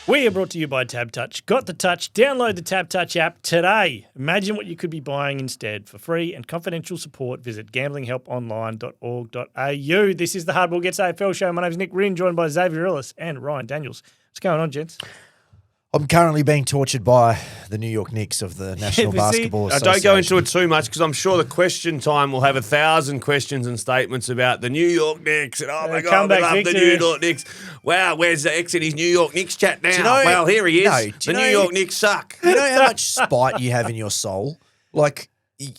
We are brought to you by Tab Touch. Got the touch? Download the Tab Touch app today. Imagine what you could be buying instead. For free and confidential support, visit gamblinghelponline.org.au. This is the Hardball Gets AFL show. My name is Nick Rinn, joined by Xavier Ellis and Ryan Daniels. What's going on, gents? I'm currently being tortured by the New York Knicks of the National Basketball Association. Don't go into it too much because I'm sure the question time will have 1,000 questions and statements about the New York Knicks. And, oh, my God, we love the New York Knicks. Wow, where's the X in his New York Knicks chat now? Well, here he is. The New York Knicks suck. You know how much spite you have in your soul? Like,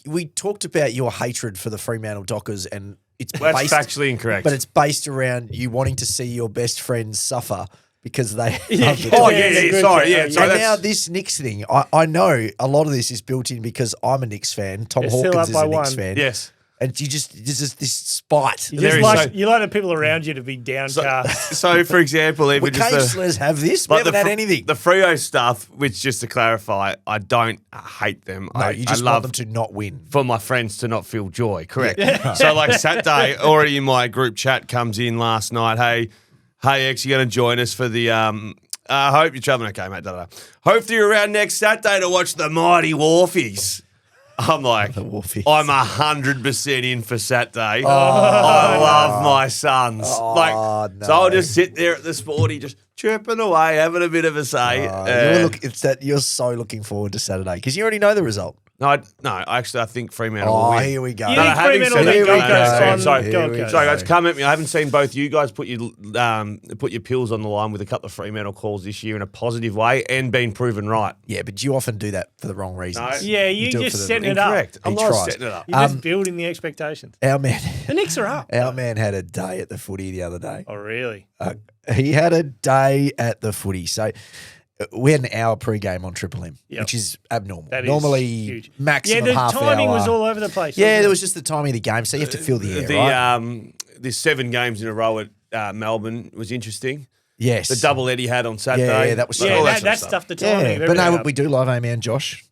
we talked about your hatred for the Fremantle Dockers and it's that's factually incorrect. But it's based around you wanting to see your best friends suffer. Because they sorry. And now this Knicks thing, I know a lot of this is built in because I'm a Knicks fan. Tom Hawkins is a Knicks fan. Yes. And you just, there's just this spite. You like the people around you to be downcast. So for example, even just just Slurs have this. We haven't had anything. The Freo stuff, which just to clarify, I don't hate them. No, you just want them to not win. For my friends to not feel joy. Correct. Yeah. So like Saturday, already in my group chat comes in last night, Hey, X, you're going to join us for the I hope you're travelling okay, mate. Hope that you're around next Saturday to watch the mighty Wharfies. I'm like, I'm 100% in for Saturday. I love my sons. So I'll just sit there at the sporty, just chirping away, having a bit of a say. You're so looking forward to Saturday because you already know the result. No, actually, I think Fremantle will win. Here we go. Sorry, guys, come at me. I haven't seen both you guys put your pills on the line with a couple of Fremantle calls this year in a positive way and been proven right. Yeah, but you often do that for the wrong reasons. No. Yeah, you just setting it up. Incorrect. I'm not setting it up. You're just building the expectations. Our man, the Knicks are up. Our man had a day at the footy the other day. Oh, really? He had a day at the footy. So we had an hour pre-game on Triple M, which is abnormal. That Normally, is huge. Maximum half hour. Yeah, the timing was all over the place. Yeah, there was just the timing of the game, so you have to fill the air, right? The 7 games in a row at Melbourne was interesting. Yes. The double Eddie had on Saturday. Yeah, that was that stuff the timing. Yeah, but no, we do love our man Josh,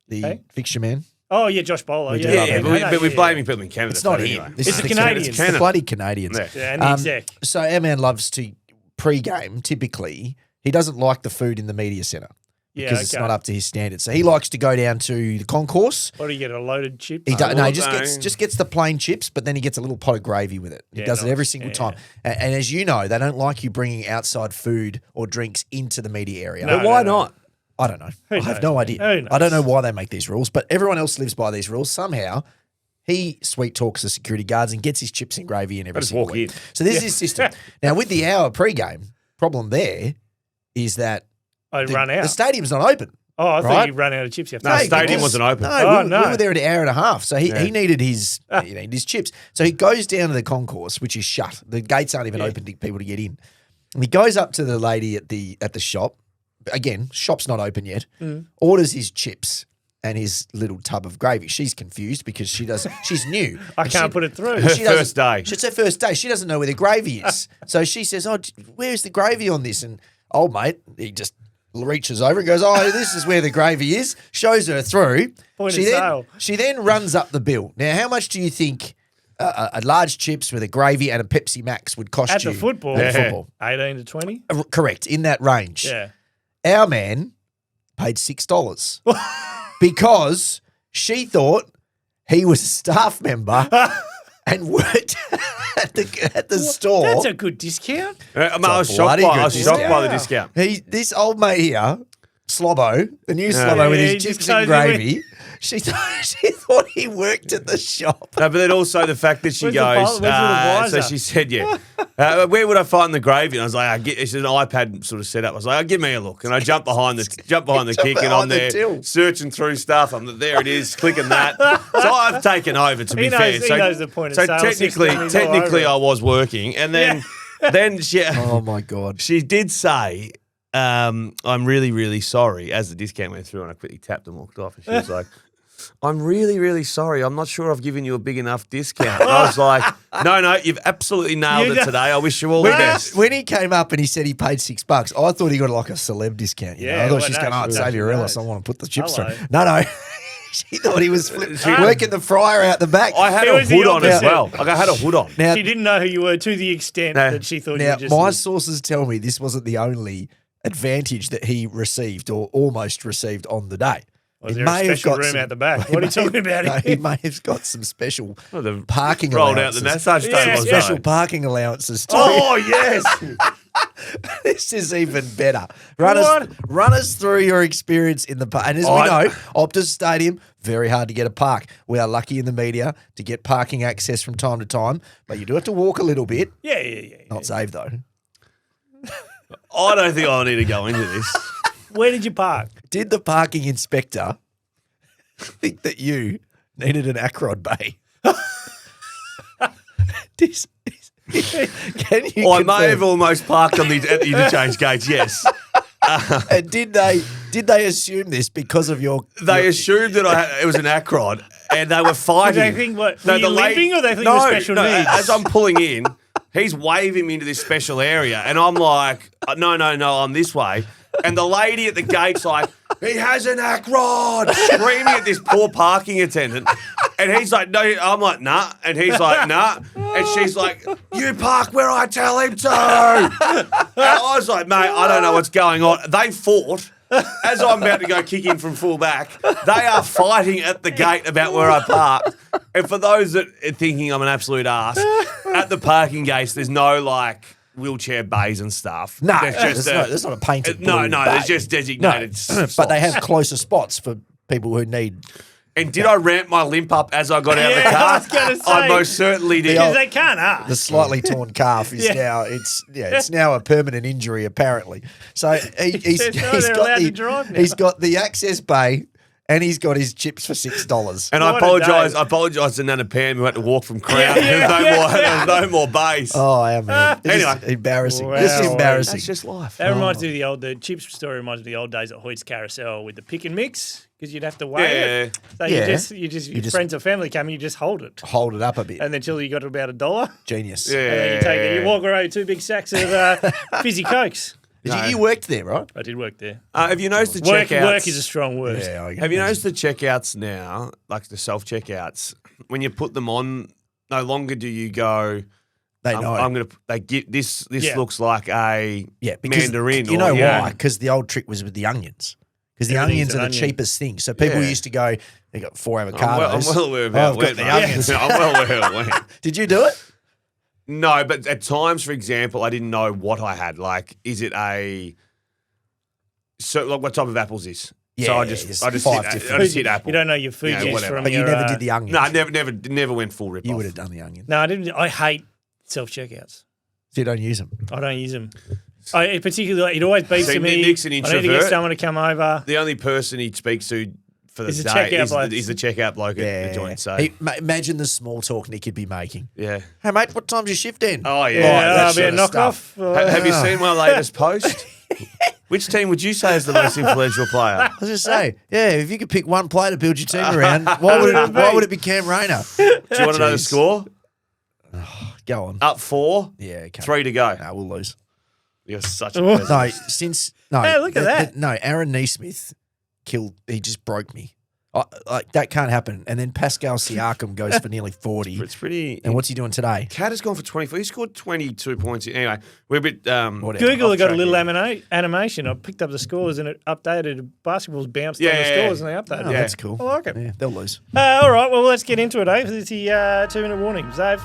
the fixture man. Oh, yeah, Josh Bowler. But we're blaming people in Canada. It's not him. Anyway. It's the Canadians. It's the bloody Canadians. Yeah, and the exec. So our man loves to pre-game, typically. He doesn't like the food in the media centre because it's not up to his standards. So he likes to go down to the concourse. What do you get, a loaded chip? He just gets the plain chips, but then he gets a little pot of gravy with it. He does it every single time. And as you know, they don't like you bringing outside food or drinks into the media area. But why not? I don't know. I have no idea. I don't know why they make these rules, but everyone else lives by these rules. Somehow he sweet talks the security guards and gets his chips and gravy in every single week. So this is his system. Now with the hour pre-game, problem there is that run out. The stadium's not open. Oh, I thought you ran out of chips. No, the stadium wasn't open. No, we were there an hour and a half. So he needed his chips. So he goes down to the concourse, which is shut. The gates aren't even open to people to get in. And he goes up to the lady at the shop. Again, shop's not open yet. Orders his chips and his little tub of gravy. She's confused because she's new. I can't put it through. First day. It's her first day. She doesn't know where the gravy is. So she says, where's the gravy on this? And old mate, he just reaches over and goes, this is where the gravy is, shows her through. She then runs up the bill. Now, how much do you think a large chips with a gravy and a Pepsi Max would cost you? At the football? 18 to 20? Correct, in that range. Yeah. Our man paid $6 because she thought he was a staff member and worked at the store. That's a good discount. I was shocked by the discount. This old mate here, Slobbo, the new Slobbo with his chips and gravy, she thought he worked at the shop. No, but then also the fact that she goes, so she said, where would I find the gravy? And I was like, it's an iPad sort of setup. I was like, give me a look. And I jumped behind the kick and I'm there searching through stuff. There it is, clicking that. So I've taken over, to be fair. He knows the point of sale. Technically I was working. And then she, oh my God. She did say, I'm really, really sorry, as the discount went through and I quickly tapped and walked off. And she was like, I'm really, really sorry. I'm not sure I've given you a big enough discount. And I was like, no, you've absolutely nailed it today. I wish you all the best. When he came up and he said he paid $6, I thought he got like a celeb discount. You know? I thought she's going, Xavier Ellis, I want to put the chips through. No. She thought he was working the fryer out the back. I had a hood on as well. I had a hood on. Now, she didn't know who you were to the extent that she thought you were just... My sources tell me this wasn't the only advantage that he received or almost received on the day. Was there a special room out the back? What are you talking about No, here? he may have got some special the parking rolled out allowances. the massage table. Yeah, Special parking allowances too. Oh, yes. This is even better. Run us through your experience in the park. And as we know, Optus Stadium, very hard to get a park. We are lucky in the media to get parking access from time to time, but you do have to walk a little bit. Yeah. Not safe though. I don't think I need to go into this. Where did you park? Did the parking inspector think that you needed an Acrod bay? Can you I may confirm? have almost parked at the interchange gates, yes. And did they assume this because of your? They assumed that it was an Acrod, and they were fighting. Did they think what? Were you limping, or they think you were special needs? As I'm pulling in, he's waving me into this special area, and I'm like, no, I'm this way. And the lady at the gate's like, he has an Acrod, screaming at this poor parking attendant. And he's like, no, I'm like, nah. And he's like, nah. And she's like, you park where I tell him to. And I was like, mate, I don't know what's going on. They fought. As I'm about to go kick in from full back, they are fighting at the gate about where I parked. And for those that are thinking I'm an absolute ass, at the parking gates, there's no wheelchair bays and stuff. No, there's not a painted No, blue bay. there's just designated No, but they have closer spots for people who need. And did I ramp my limp up as I got out of the car? I was going to say. I most certainly did. Because they can't ask. The slightly torn calf is it's now a permanent injury apparently. So he's they're allowed to drive now. he's got the access bay and he's got his chips for $6. And What I a apologise to Nana Pam who had to walk from Crown. Yeah, There's no more base. Oh, I am. Anyway. Embarrassing. Wow. This is embarrassing. That's just life. That reminds me of the chips story. Reminds me of the old days at Hoyt's Carousel with the pick and mix because you'd have to weigh it. So you just friends or family come and you just hold it, Hold it up a bit. and then until you got to about $1. Genius. Yeah. And then you take it. You walk around with 2 big sacks of fizzy cokes. You worked there, right? I did work there. Have you noticed the Work checkouts? is a strong word. Have you noticed the checkouts now, like the self-checkouts, when you put them on, no longer do you go, They know. they get this Yeah. looks like a because mandarin. You know or, why? Because the old trick was with the onions. Because the Everything's onions are an the onion. cheapest thing. So people Yeah. used to go, they got 4 avocados. I'm well aware of how I've it got went, the mate. onions. I'm well aware of how it went. Did you do it? No, but at times, for example, I didn't know what I had. Like, is it what type of apples is? Yeah, so I just just 5 different. I just hit apple. You don't know your food Yeah, use whatever. from But you your, never did the onions. No, never went full rip. You would have done the onion. No, I didn't. I hate self-checkouts. So you don't use them. I don't use them. I particularly, it always beats See, to me. Nick's an I need to get introvert. someone to come over. The only person he speaks to for the Is the day checkout bloke. is the checkout bloke at the joint. So Imagine the small talk Nick could be making. yeah. Hey, mate, what time's your shift end? Oh yeah. Yeah, that a bit of sort of knockoff. Have you seen my latest post? Which team would you say is the most influential player? I was just say, if you could pick one player to build your team around, why would it be Cam Rayner? Do you want to know the Jeez. score? Go on. Up 4. Yeah, okay. 3 to go. No, we'll lose. You're such a No, pessimist. Hey, look at that. No, Aaron Neesmith he just broke me. Like that can't happen. And then Pascal Siakam goes for nearly 40. It's pretty. And what's he doing today? Cat has gone for 24. He scored 22 points. Anyway, we're a bit. Whatever. Google off got a track little here. animation. I picked up the scores and it updated. Basketball's bounced on the Yeah. scores and they updated. Oh, it. that's cool. I like it. Yeah, they'll lose. All right, well, let's get into it, Dave. This is the 2-minute warning. Dave?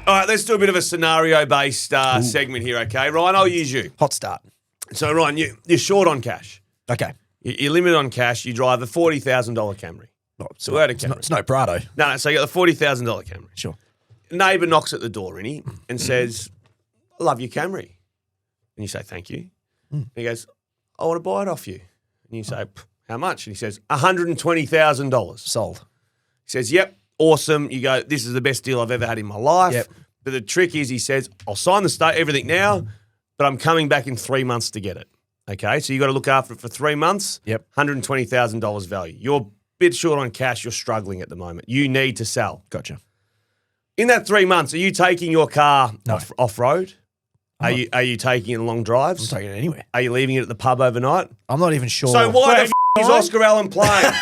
All right, let's do a bit of a scenario-based segment here, okay? Ryan, I'll use you. Hot start. So, Ryan, you're short on cash. Okay. You're limited on cash. You drive a $40,000 Camry. So Word of it's, Camry. it's no Prado. No, so you got the $40,000 Camry. Sure. Neighbour knocks at the door, Rennie, and says, I love your Camry. And you say, thank you. And he goes, I want to buy it off you. And you say, how much? And he says, $120,000. Sold. He says, yep, awesome. You go, this is the best deal I've ever had in my life. Yep. But the trick is, he says, I'll sign everything now, but I'm coming back in 3 months to get it. Okay, so you got to look after it for 3 months. Yep. $120,000 value. You're a bit short on cash. You're struggling at the moment. You need to sell. Gotcha. In that 3 months, are you taking your car No. off road? I'm Are you taking it long I'm drives? taking it anywhere. Are you leaving it at the pub overnight? I'm not even sure. So why Wait, the is Oscar Allen playing?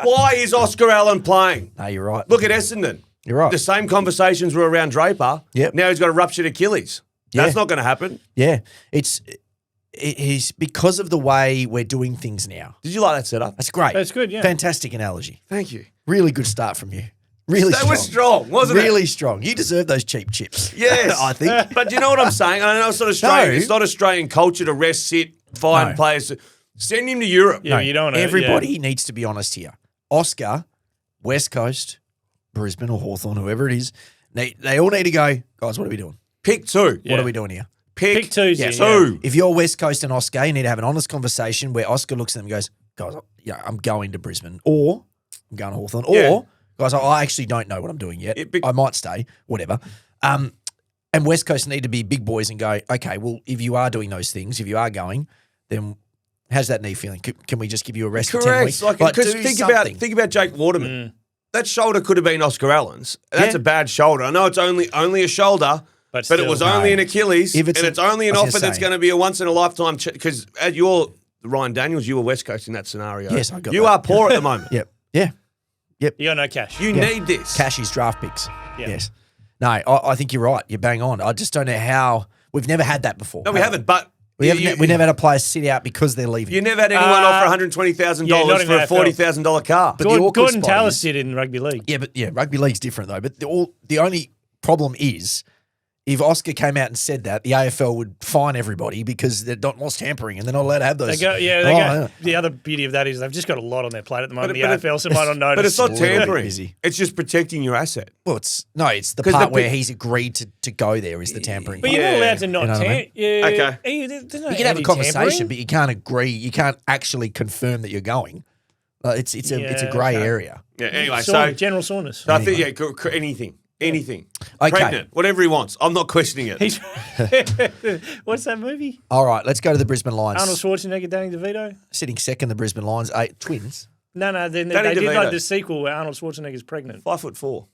Why is Oscar Allen playing? No, you're right. Look at Essendon. You're right. The same conversations were around Draper. Yep. Now he's got a ruptured Achilles. That's not going to happen. Yeah. It's because of the way we're doing things now. Did you like that setup? That's great. That's good, yeah. Fantastic analogy. Thank you. Really good start from you. Really That strong. was strong, wasn't it? Really strong. You deserve those cheap chips. Yes. I think. But you know what I'm saying? I know it's not Australian. No. It's not Australian culture to rest, sit, find players. Send him to Europe. Yeah, you don't want to. Everybody needs to be honest here. Oscar, West Coast, Brisbane or Hawthorn, whoever it is, they all need to go, guys, what are we doing? Pick two. What are we doing here? Pick two. Yeah, Yeah. two. If you're West Coast and Oscar, you need to have an honest conversation where Oscar looks at them and goes, guys, yeah, I'm going to Brisbane or I'm going to Hawthorn or, guys, I actually don't know what I'm doing yet. I might stay, whatever. And West Coast need to be big boys and go, okay, well, if you are doing those things, if you are going, then how's that knee feeling? Can we just give you a rest for 10 weeks? Correct. Because think about Jake Waterman. That shoulder could have been Oscar Allen's. That's a bad shoulder. I know it's only a shoulder, but it was only an Achilles, and it's only an offer that's going to be a once in a lifetime. Because you're Ryan Daniels, you were West Coast in that scenario. Yes, I got you that. are poor at the moment. Yep. Yeah. You got no cash. You need this. Cashy's draft picks. Yeah. Yes. No, I think you're right. You're bang on. I just don't know how we've never had that before. No, we haven't. But we never had a player sit out because they're leaving. You never had anyone offer $120,000 for a $40,000 car. But Gordon Tallis did in rugby league. Yeah, rugby league's different though. But the only problem is, if Oscar came out and said that, the AFL would fine everybody because they're not lost tampering and they're not allowed to have those. The other beauty of that is they've just got a lot on their plate at the moment. The AFL, so might not notice. But it's not tampering. Busy. It's just protecting your asset. Well, it's the part where he's agreed to go there is the tampering. But you're not allowed to not You know what I mean? Okay. You can have a conversation, but you can't agree. You can't actually confirm that you're going. It's a grey area. Yeah. Anyway, so General Soreness. So I think anything. Okay. Pregnant, whatever he wants. I'm not questioning it. What's that movie? All right, let's go to the Brisbane Lions. Arnold Schwarzenegger, Danny DeVito. Sitting second, the Brisbane Lions, twins. No. Then Danny they did DeVito. like the sequel where Arnold Schwarzenegger's pregnant. 5'4".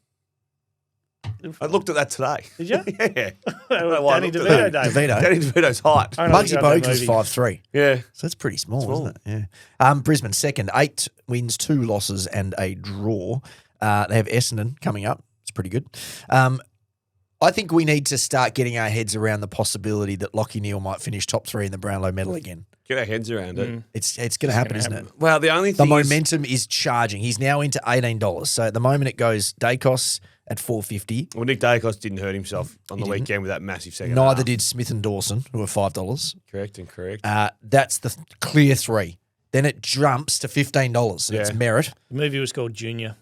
I looked at that today. Did you? Yeah. Danny DeVito. DeVito. Danny DeVito's height. Muggsy Bogues was 5'3". Yeah. So that's pretty small, isn't it? Yeah. Brisbane second, 8 wins, 2 losses, and a draw. They have Essendon coming up. It's pretty good. I think we need to start getting our heads around the possibility that Lachie Neale might finish top 3 in the Brownlow medal again. Get our heads around it. It's going to happen, isn't it? Well, the only thing momentum is charging. He's now into $18. So at the moment it goes Dacos at $4.50. Well, Nick Dacos didn't hurt himself on the weekend with that massive second Neither half. did Smith and Dawson, who are $5. Correct. That's the clear 3. Then it jumps to $15. And it's Merritt. The movie was called Junior.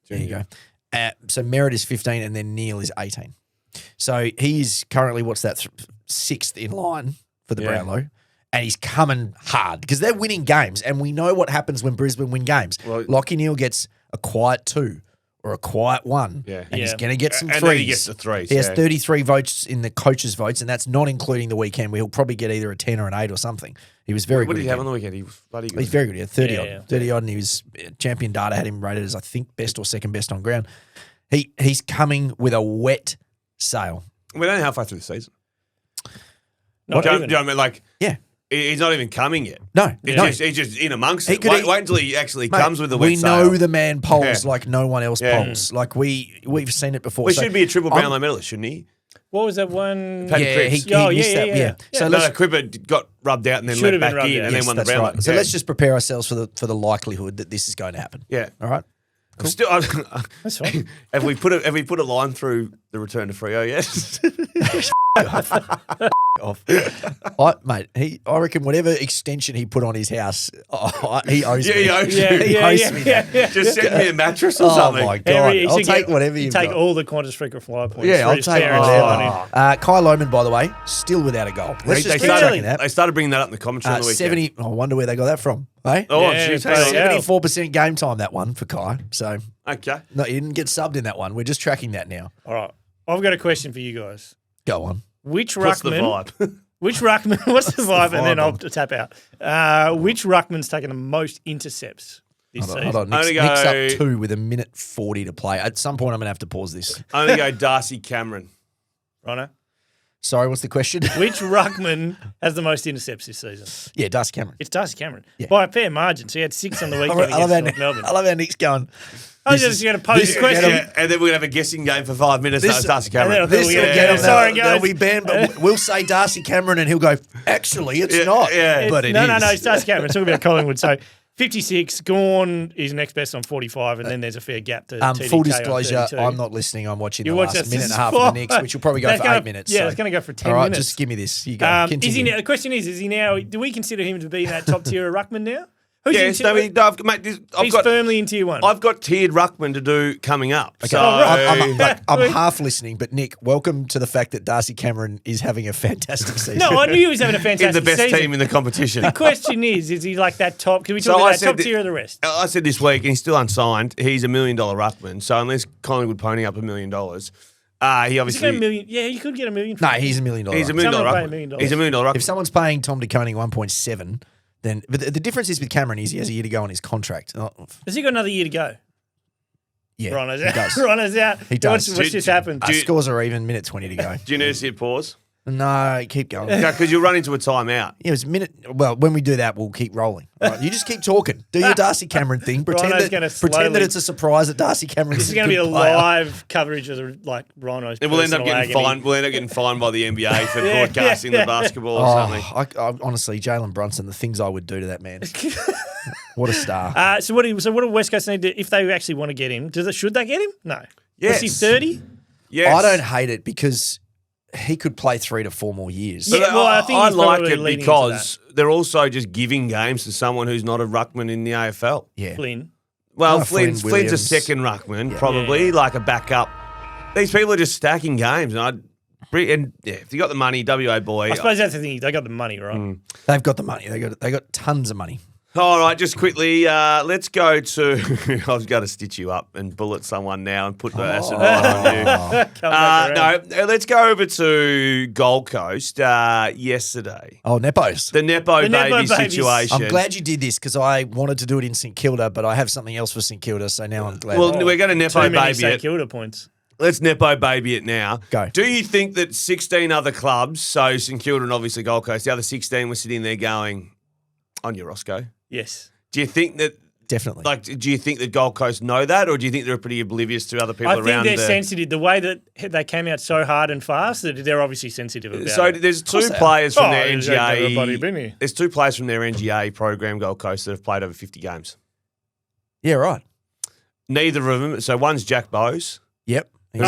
There you go. So Merritt is 15 and then Neale is 18. So he's currently, 6th in line for the Brownlow. And he's coming hard because they're winning games. And we know what happens when Brisbane win games. Well, Lachie Neale gets a quiet 2 or a quiet 1. Yeah. And he's going to get some and 3s. Then he gets the 3s. He has 33 votes in the coaches' votes, and that's not including the weekend where he'll probably get either a 10 or an 8 or something. He was very good. What did he have on the weekend? He was bloody good. He's very good. He had 30 odd. 30 odd, and he was champion data had him rated as, I think, best or second best on ground. He's coming with a wet sail. We don't know how far through the season. Not Do you even. know what I mean? Like, Yeah. he's not even coming yet. No. He's just in amongst it. Wait until he actually comes with the wet We sail. know the man polls like no one else polls. Like we've seen it before. Well, he should be a triple Brownlow medalist, shouldn't he? What was that one? Paddy He Cripps. missed that. Yeah. So Cripper got rubbed out and then Should let have been back rubbed in out. and then Yes, won the That's Brownlow. right. So let's just prepare ourselves for the likelihood that this is going to happen. Yeah. All right. Cool. Still, That's fine. have we put a line through the return to Freo yet? Off. Mate, I reckon whatever extension he put on his house, he owes me. He owes you. He owes me that. Just send me a mattress or Oh something. my God. He I'll should take whatever you've take got. all the Qantas frequent flyer points. Yeah, for I'll his take parents' whatever. money. Kyle Lohman, by the way, still without a goal. Let's just keep tracking that. They started bringing that up in the commentary on the weekend. 70. I wonder where they got that from. Hey? Oh, Yeah, geez, bloody hang on. hell. 74% game time, that one for Kai. So, Okay. no, he didn't get subbed in that one. We're just tracking that now. All right. I've got a question for you guys. Go on. Which What's the ruckman? vibe? Which ruckman? What's the vibe? And then vibe, I'll tap out. Which ruckman's taken the most intercepts this season? Hold on. Nick's up 2 with 1:40 to play. At some point, I'm going to have to pause this. I'm going to go Darcy Cameron. Rhino? Sorry, what's the question? Which ruckman has the most intercepts this season? Yeah, Darcy Cameron. It's Darcy Cameron. Yeah. By a fair margin. So he had 6 on the weekend I love against North Melbourne. I love how Nick's going. I was just going to pose a question. And then we're going to have a guessing game for 5 minutes. That's Darcy Cameron. This we'll will get him. Sorry, guys. They'll be banned, but we'll say Darcy Cameron and he'll go, actually, it's not. Yeah. But it no, is. no, it's Darcy Cameron. It's talking about Collingwood. So 56, Gawn is next best on 45, and then there's a fair gap to TDK Full on disclosure, 32. I'm not listening. I'm watching You the watch last this minute and a is half of the Knicks, which will probably go That's for gonna- 8 minutes. Yeah, so. it's going to go for 10 All right, minutes. just give me this. You go. Continue. The question is he now, do we consider him to be in that top tier of ruckman now? Yes, in he's he's firmly in tier 1. I've got tiered ruckman to do coming up. Okay. So I'm half listening, but Nick, welcome to the fact that Darcy Cameron is having a fantastic season. No, I knew he was having a in fantastic the best season. team in the competition. The question is he like that top? Can we talk So I about that said top that- tier of the rest? I said this week, and he's still unsigned. He's $1 million ruckman. So unless Collingwood pony up $1 million, he Is he got obviously a million? Yeah, you could get $1 million. No, he's $1 million. he's $1 million Someone pay $1 ruckman. million. He's $1 million ruckman. If someone's paying Tom de Koning 1.7, then but the difference is with Cameron is he has a year to go on his contract. Has he got another year to go? Yeah, Rhino's he out. does. Rhino's out. He does. What's just happened? Scores are even, minute 20 to go. Do you need to see a pause? No, keep going. Because you'll run into a timeout. Yeah, it was a minute. Well, when we do that, we'll keep rolling. All right, you just keep talking. Do your Darcy Cameron thing. Pretend Rhino's gonna that it's a surprise that Darcy Cameron. This is going to be a live coverage of the, like Rhino's. And we'll end up personal getting agony. fined. We'll end up getting fined by the NBA for Yeah, broadcasting yeah, the basketball or Oh, something. I honestly, Jalen Brunson, the things I would do to that man. What a star. So what do West Coast need to, if they actually want to get him? Should they get him? No. Yes. Is he 30? Yes. I don't hate it because he could play 3 to 4 more years. But Yeah, well, I think I he's like probably it leaning into because they're also just giving games to someone who's not a ruckman in the AFL. Yeah. Flynn. Well, Oh, Flynn's a Williams. second ruckman, probably like a backup. These people are just stacking games, and if you got the money, WA boy. I suppose that's the thing. They got the money, right? They've got the money. They got tons of money. All right, just quickly, let's go to. I was going to stitch you up and bullet someone now and put the acid right on you. Come back around. No, let's go over to Gold Coast yesterday. Oh, Nepos. The Nepo The Nepo baby babies. situation. I'm glad you did this because I wanted to do it in St Kilda, but I have something else for St Kilda, so now I'm glad. Well, we're going to Nepo Too many baby St it. Kilda points. Let's Nepo baby it now. Go. Do you think that 16 other clubs, so St Kilda and obviously Gold Coast, the other 16 were sitting there going, on you, Roscoe? Yes. Do you think that, Definitely. do you think that Gold Coast know that, or do you think they're pretty oblivious to other people I around? think they're sensitive. The way that they came out so hard and fast, that they're obviously sensitive about So it. there's two they are. players from their everybody been here. NGA. There's two players from their NGA program, Gold Coast, that have played over 50 games. Yeah, right. Neither of them. So one's Jack Bowes, Yep. who's,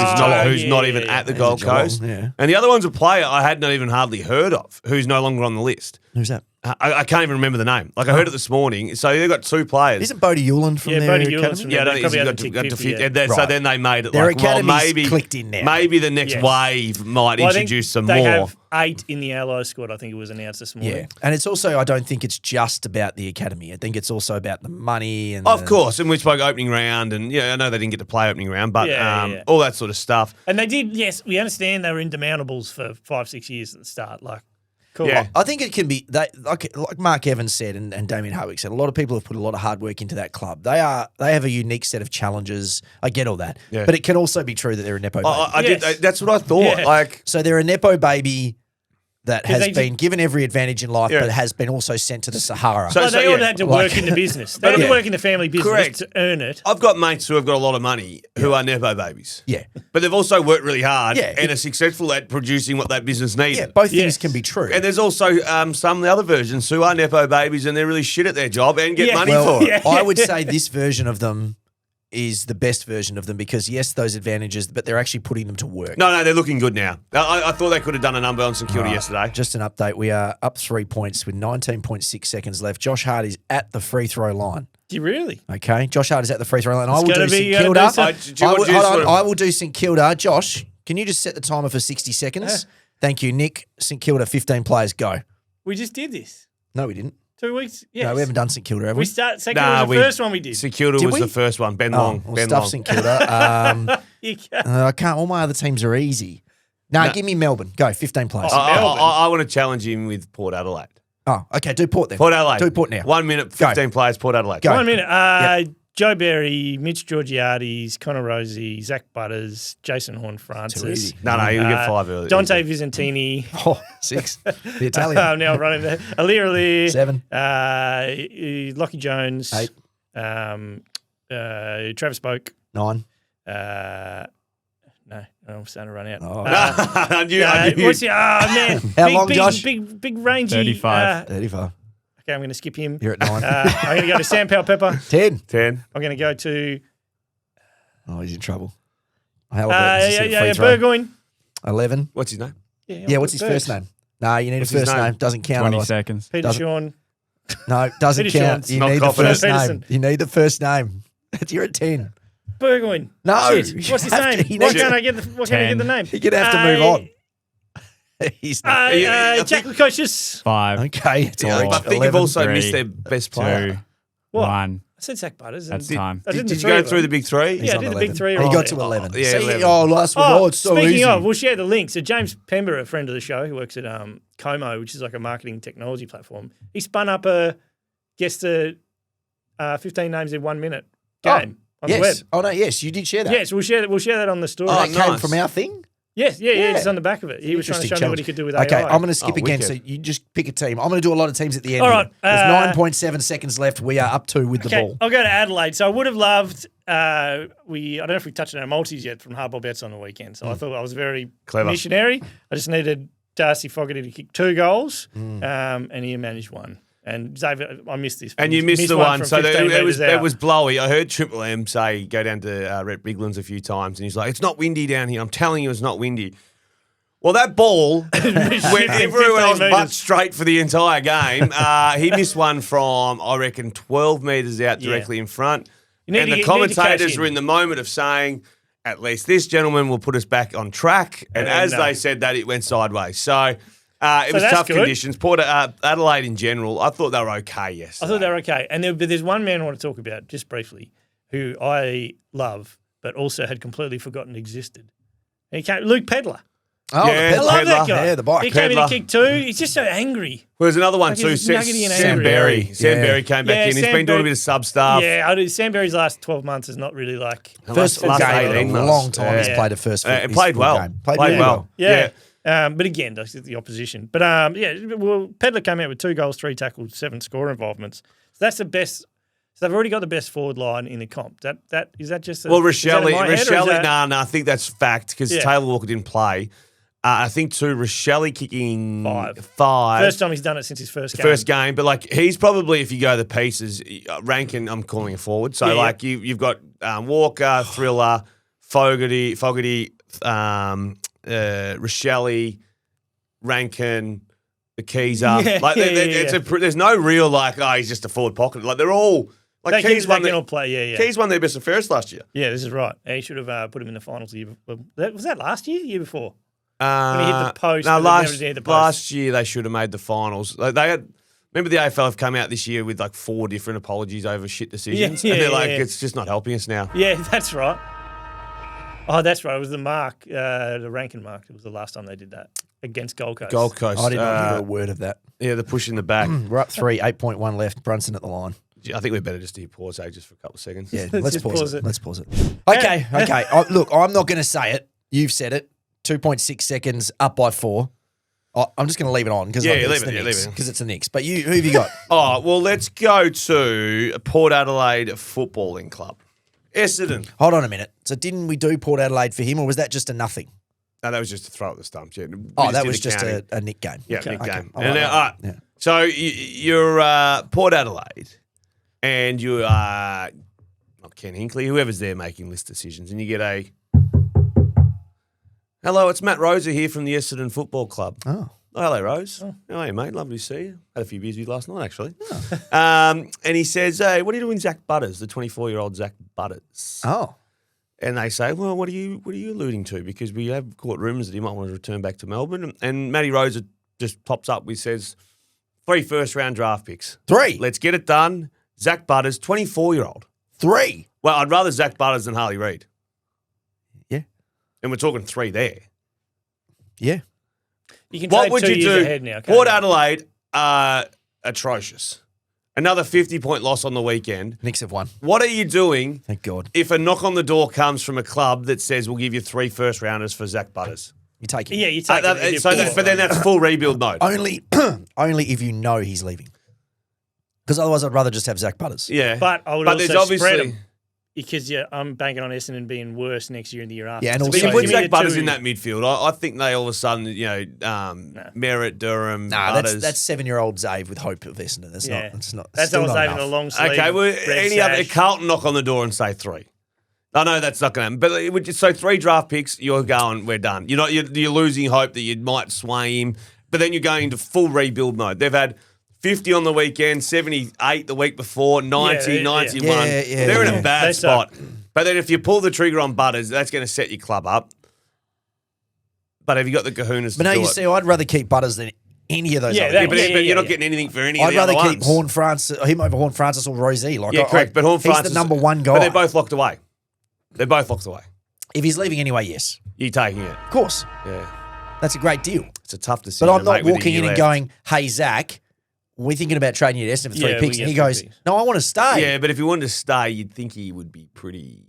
He's not even yeah. at the He's Gold at Geelong, Coast, yeah. and the other one's a player I had not even hardly heard of, who's no longer on the list. Who's that? I can't even remember the name. Like I heard it this morning. So they've got two players. Isn't Bodie Hewland from Yeah, their Bodie academy? Hewland's from Yeah, I They don't think probably he's haven't got ticked to 50 fit. yet. And so Right. then they made it Their like, well, academy's maybe clicked in now. Maybe the next Yes. wave might Well, I think introduce some they more. have 8 in the Allo squad, I think it was announced this morning. Yeah. And it's also, I don't think it's just about the academy. I think it's also about the money and Of course, and we spoke opening round, and yeah, I know they didn't get to play opening round, but Yeah. all that sort of stuff. And they did, yes, we understand they were indemountables for 5-6 years at the start. Like, cool. Yeah. I think it can be like Mark Evans said and Damien Howick said. A lot of people have put a lot of hard work into that club. They have a unique set of challenges. I get all that, Yeah. but it can also be true that they're a nepo baby. I did. Yes. That's what I thought. Yeah. Like, So they're a nepo baby that has they been given every advantage in life, Yeah. but has been also sent to the Sahara. So- Well, they all yeah, had to like- work in the business. They had Yeah. to work in the family business Correct. to earn it. I've got mates who have got a lot of money who are nepo babies. yeah, But they've also worked really hard Yeah. and are successful at producing what that business needs. yeah, both Yes. things can be true. And there's also some of the other versions who are nepo babies and they're really shit at their job and get Yeah. money well, for it. Yeah. I would say this version of them is the best version of them because yes, those advantages, but they're actually putting them to work. No, they're looking good now. I thought they could have done a number on St Kilda Right. yesterday. Just an update. We are up 3 points with 19.6 seconds left. Josh Hart is at the free throw line. Do you really? Okay, Josh Hart is at the free throw line. I It's will gotta do be- St you gotta Kilda. do some- I will do St Kilda. Josh, can you just set the timer for 60 seconds? Thank you, Nick. St Kilda, 15 players, go. We just did this. No, we didn't. 2 weeks? Yes. No, we haven't done St Kilda, have we? We start second was the first one we did. St Kilda Did was we? the first one. Ben Oh, Long. well, Ben stuff Long. St Kilda. You can't- I can't. All my other teams are easy. No, give me Melbourne. Go, 15 players. I want to challenge him with Port Adelaide. Oh, okay. Do Port then. Port Adelaide. Do Port now. 1 minute, Go. 15 players, Port Adelaide. Go. 1 minute. Joe Berry, Mitch Georgiades, Connor Rosie, Zach Butters, Jason Horn-Francis. No, you get 5 early. Dante Visentini. 6. The Italian. I'm now running there. Alir. 7. Lockie Jones. 8. Travis Boak. 9. No, I'm starting to run out. Oh. I knew What's man? How long, Josh? Big rangy. 35. 35. Okay, I'm going to skip him. You're at 9. I'm going to go to Sam Powell Pepper. 10. 10. I'm going to go to Oh, he's in trouble. Halliburton's Burgoyne. 11. What's his name? Yeah, what's his first name? No, you need What's a his first name? name. Doesn't count. 20 otherwise. seconds. Peter Doesn't- Sean. No, doesn't Peter count. Sean's You not need the confident. first name. Peterson. You need the first name. You're at 10. Burgoyne. No. Shit. What's his You have name? to- Why can't I get the name? You're going to have to move on. He's not. Jack Lukosius. 5, Okay. It's Yeah, orange. but I think 11. you've also 3, missed their best player. 2, What? 1. I said Zach Butters. That's and time. I Did the you three go of through them. the big 3? Yeah, I on did the 11. big 3. He right got there. to 11. Yeah, See, 11. last week. Oh, it's so speaking easy. of, we'll share the link. So James Pember, a friend of the show who works at Como, which is like a marketing technology platform, he spun up a guess the 15 names in 1 minute game on the web. Yes. Oh, no, yes. You did share that. Yes, we'll share that on the story. That nice. came from our thing? Yes, yeah, Yeah. it's on the back of it. He was trying to show me what he could do with Okay, AI. I'm going to skip Oh, again, wicked. so you just pick a team. I'm going to do a lot of teams at the end. All here. right, There's 9.7 seconds left. We are up 2 with the Okay, ball. I'll go to Adelaide. So I would have loved. I don't know if we touched on our multis yet from hardball bets on the weekend. So I thought I was very Clever. missionary. I just needed Darcy Fogarty to kick 2 goals, and he managed 1. And Xavier, I missed this. And you missed the one, from so 15 it was metres out. it was blowy. I heard Triple M say go down to Rhett Biglands a few times, and he's like, "It's not windy down here. I'm telling you, it's not windy." Well, that ball went everywhere else 15 but metres. straight for the entire game. He missed one from, I reckon, 12 metres out directly in front. You need And to the get- you need to cash commentators in. were in the moment of saying, at least this gentleman will put us back on track. And And, as they said that, it went sideways. So it was that's tough good. conditions. Port Adelaide in general, I thought they were okay yesterday. I thought they were okay. And but there's one man I want to talk about just briefly who I love, but also had completely forgotten existed. And he came, Luke Pedler. Oh, Yeah, the I love that Pedler. guy. Yeah, the bike. He came in Pedler. and kicked 2. He's just so angry. Well, there's another one Like too. he's nuggety and Sam angry. Berry. Sam Yeah. Berry came back Yeah, in. He's Sam been doing a Berry- bit of sub stuff. Yeah, I do. Sam Berry's last 12 months is not really like. First last game in 18 a months. long time he's Yeah. played a first And his played full well. game. Played really well. Yeah. But again, that's the opposition. But well, Pedler came out with 2 goals, 3 tackles, 7 score involvements. So that's the best. So they've already got the best forward line in the comp. Is that just? Well, is that in my head, or is Rochelle, that- no, I think that's fact because Yeah. Taylor Walker didn't play. I think too, Rochelle kicking 5. 5. First time he's done it since his first game. First game, but like he's probably, if you go the pieces, Rankin, I'm calling it forward. So Yeah, like you've got Walker, Thriller, Fogarty, Rochelle, Rankin, the Keezer. Yeah, Like there's no real like he's just a forward pocket. Like they're all like They Keys won. can all play. Yeah. Keys won their best and fairest last year. Yeah, this is right. And he should have put him in the finals the year before. Was that last year? Year before? When he hit the post, No, but they never did hit the post. last year they should have made the finals. Like they had. Remember the AFL have come out this year with like 4 different apologies over shit decisions, Yeah, and they're like, yeah. it's just not helping us now. Yeah, that's right. Oh, that's right. It was the mark, the Rankin mark. It was the last time they did that against Gold Coast. Gold Coast. I didn't hear a word of that. Yeah, the push in the back. We're up 3, 8.1 left. Brunson at the line. I think we better just do pause just for a couple of seconds. Yeah, Let's let's just pause pause it. it. Let's pause it. Okay. Look, I'm not going to say it. You've said it. 2.6 seconds, up by 4. I'm just going to leave it on because Yeah, leave it, leave it. Because it's the Knicks. But who have you got? Oh, well, let's go to Port Adelaide Footballing Club. Essendon. Hold on a minute. So didn't we do Port Adelaide for him, or was that just a nothing? No, that was just a throw at the stumps. Yeah. That was just a Nick game. Yeah, Okay, Nick okay. game. I And like now, that. all right. Yeah. So you're Port Adelaide, and you are not Ken Hinkley, whoever's there making list decisions, and you get a hello. It's Matt Rosa here from the Essendon Football Club. Oh. Oh, hello, Rose. How are you, mate? Lovely to see you. Had a few beers with you last night, actually. And he says, hey, what are you doing, Zach Butters, the 24-year-old Zach Butters? Oh. And they say, well, what are you alluding to? Because we have caught rumours that he might want to return back to Melbourne. And Matty Rosa just pops up with says, 3 first-round draft picks. 3. Let's get it done. Zach Butters, 24-year-old. 3. Well, I'd rather Zach Butters than Harley Reid. Yeah. And we're talking 3 there. Yeah. You can What trade would 2 you years do? ahead now. can't Port you? Adelaide are atrocious. Another 50-point loss on the weekend. Knicks have won. What are you doing Thank God. if a knock on the door comes from a club that says we'll give you 3 first-rounders for Zach Butters? You take it. Yeah, you take it. But then that's full rebuild mode. Only if you know he's leaving. Because otherwise, I'd rather just have Zach Butters. Yeah. But I would there's also spread obviously- them. Because I'm banking on Essendon being worse next year and the year after. Yeah, and So also- give With me Zach the Butters two- in that midfield, I think they all of a sudden, Merritt, Durham, Nah, Butters. that's 7-year-old Zave with hope of Essendon. That's Yeah. not. It's not. That's still all not saving enough. a long sleeve. Okay, well, red any other sash. Carlton knock on the door and say 3. I know that's not going to happen, but so 3 draft picks, you're going, we're done. You're losing hope that you might sway him, but then you're going into full rebuild mode. They've had 50 on the weekend, 78 the week before, 90, Yeah, 91. yeah, They're in yeah. a bad They spot. suck. But then if you pull the trigger on Butters, that's going to set your club up. But have you got the kahunas But to no, do you it? see, I'd rather keep Butters than any of those. Yeah, other that- guys. But you're not yeah. getting anything for any I'd of the rather other keep ones. Horn Francis, him over Horn Francis or Rosie. Like, Yeah, correct. But Horn Francis, he's the number one guy. But they're both locked away. They're both locked away. If he's leaving anyway, yes, You're taking it. of course, Yeah. that's a great deal. It's a tough decision. But I'm to not make with walking the in year and left. going, "Hey Zach, we're thinking about trading you to Essendon for 3 Yeah, we picks," get and he 3 goes, picks. "No, I want to stay." Yeah, but if he wanted to stay, you'd think he would be pretty.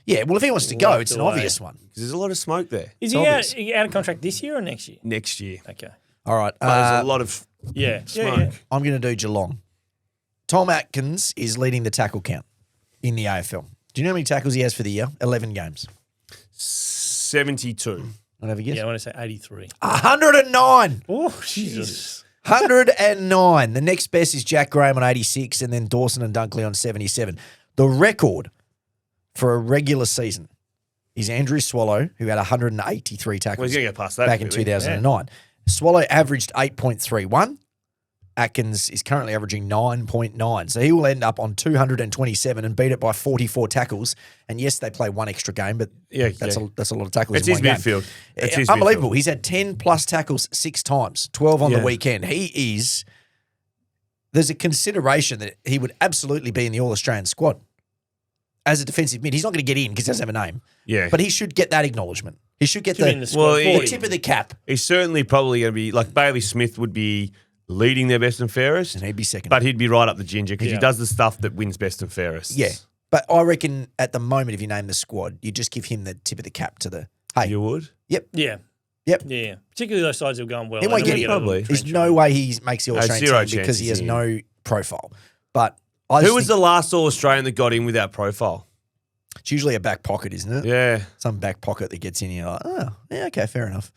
Yeah, well, if he wants to go, Locked it's an away. obvious one. Because there's a lot of smoke there. Is obvious. he out of contract this year or next year? Next year. Okay. All right, But there's a lot of Yeah. smoke. Yeah. I'm going to do Geelong. Tom Atkins is leading the tackle count in the AFL. Do you know how many tackles he has for the year? 11 games. 72. I'll have a guess. Yeah, I want to say 83. 109. Oh, Jesus. 109. The next best is Jack Graham on 86 and then Dawson and Dunkley on 77. The record for a regular season is Andrew Swallow, who had 183 Well, tackles he's going to get past that. back in really. 2009. Swallow averaged 8.31. Atkins is currently averaging 9.9. So he will end up on 227 and beat it by 44 tackles. And yes, they play one extra game, but Yeah, that's a lot of tackles It's in his one game. midfield. It's his Unbelievable. midfield. He's had 10 plus tackles 6 times, 12 on the Yeah. weekend. There's a consideration that he would absolutely be in the All-Australian squad as a defensive mid. He's not going to get in because he doesn't have a name. Yeah. But he should get that acknowledgement. He should get Should be in the squad Well, for he- the him. tip of the cap, He's certainly probably going to be, like Bailey Smith would be leading their best and fairest, and he'd be second. but he'd be right up the ginger because he Yeah. does the stuff that wins best and fairest. Yeah. But I reckon at the moment, if you name the squad, you just give him the tip of the cap to the, hey, You would? yep. Yeah. Yep. Yeah. Particularly those sides that have gone well. He won't They get normally it. a little Probably. There's trench no run. way he makes the No, All-Australian zero team because he has chances, no profile. But I just Who was think the last All-Australian that got in without profile? it's usually a back pocket, isn't it? Yeah. Some back pocket that gets in. You're like, oh, yeah, okay, fair enough.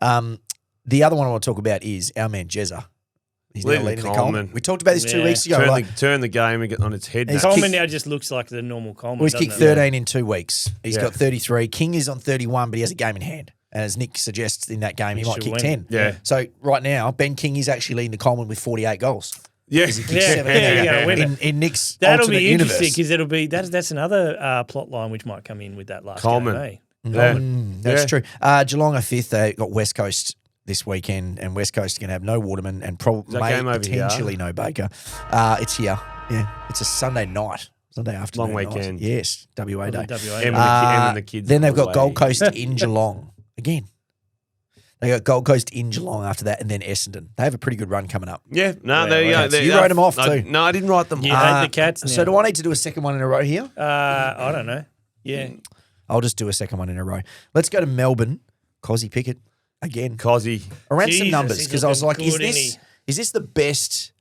The other one I want to talk about is our man Jezza. He's now Leading the leading the Coleman. Coleman. We talked about this 2 Yeah. weeks ago. Turn the game and get on its head. He's now. Coleman kicked- now just looks like the normal Coleman. Well, he's doesn't kicked it? 13 in 2 weeks. He's Yeah. got 33. King is on 31, but he has a game in hand. As Nick suggests in that game, he He might should kick win. 10. Yeah. So right now, Ben King is actually leading the Coleman with 48 goals. Yeah. He kicked Yeah, 7 yeah, yeah, win it. in Nick's That'll alternate be interesting universe. because it'll be that's another plot line which might come in with that last Coleman. game. Eh? Yeah. That's Yeah. true. Geelong are 5th. They got West Coast this weekend, and West Coast are going to have no Waterman and probably that game over potentially no Baker. It's here. Yeah, it's a Sunday night, Sunday afternoon. Long night. weekend. Yes, WA Day. WA. Em and the kids Then they've got away. Gold Coast in Geelong again. They got Gold Coast in Geelong after that, and then Essendon. They have a pretty good run coming up. Yeah. No, Yeah, there you well, go. you wrote 'em off too. No, I didn't write them. You hate the Cats now. So do I need to do a second one in a row here? I don't know. Yeah. I'll just do a second one in a row. Let's go to Melbourne. Cozzy Pickett again. Cozzy. I ran some Jesus, numbers he's because I was like, looking is good, this isn't is this the best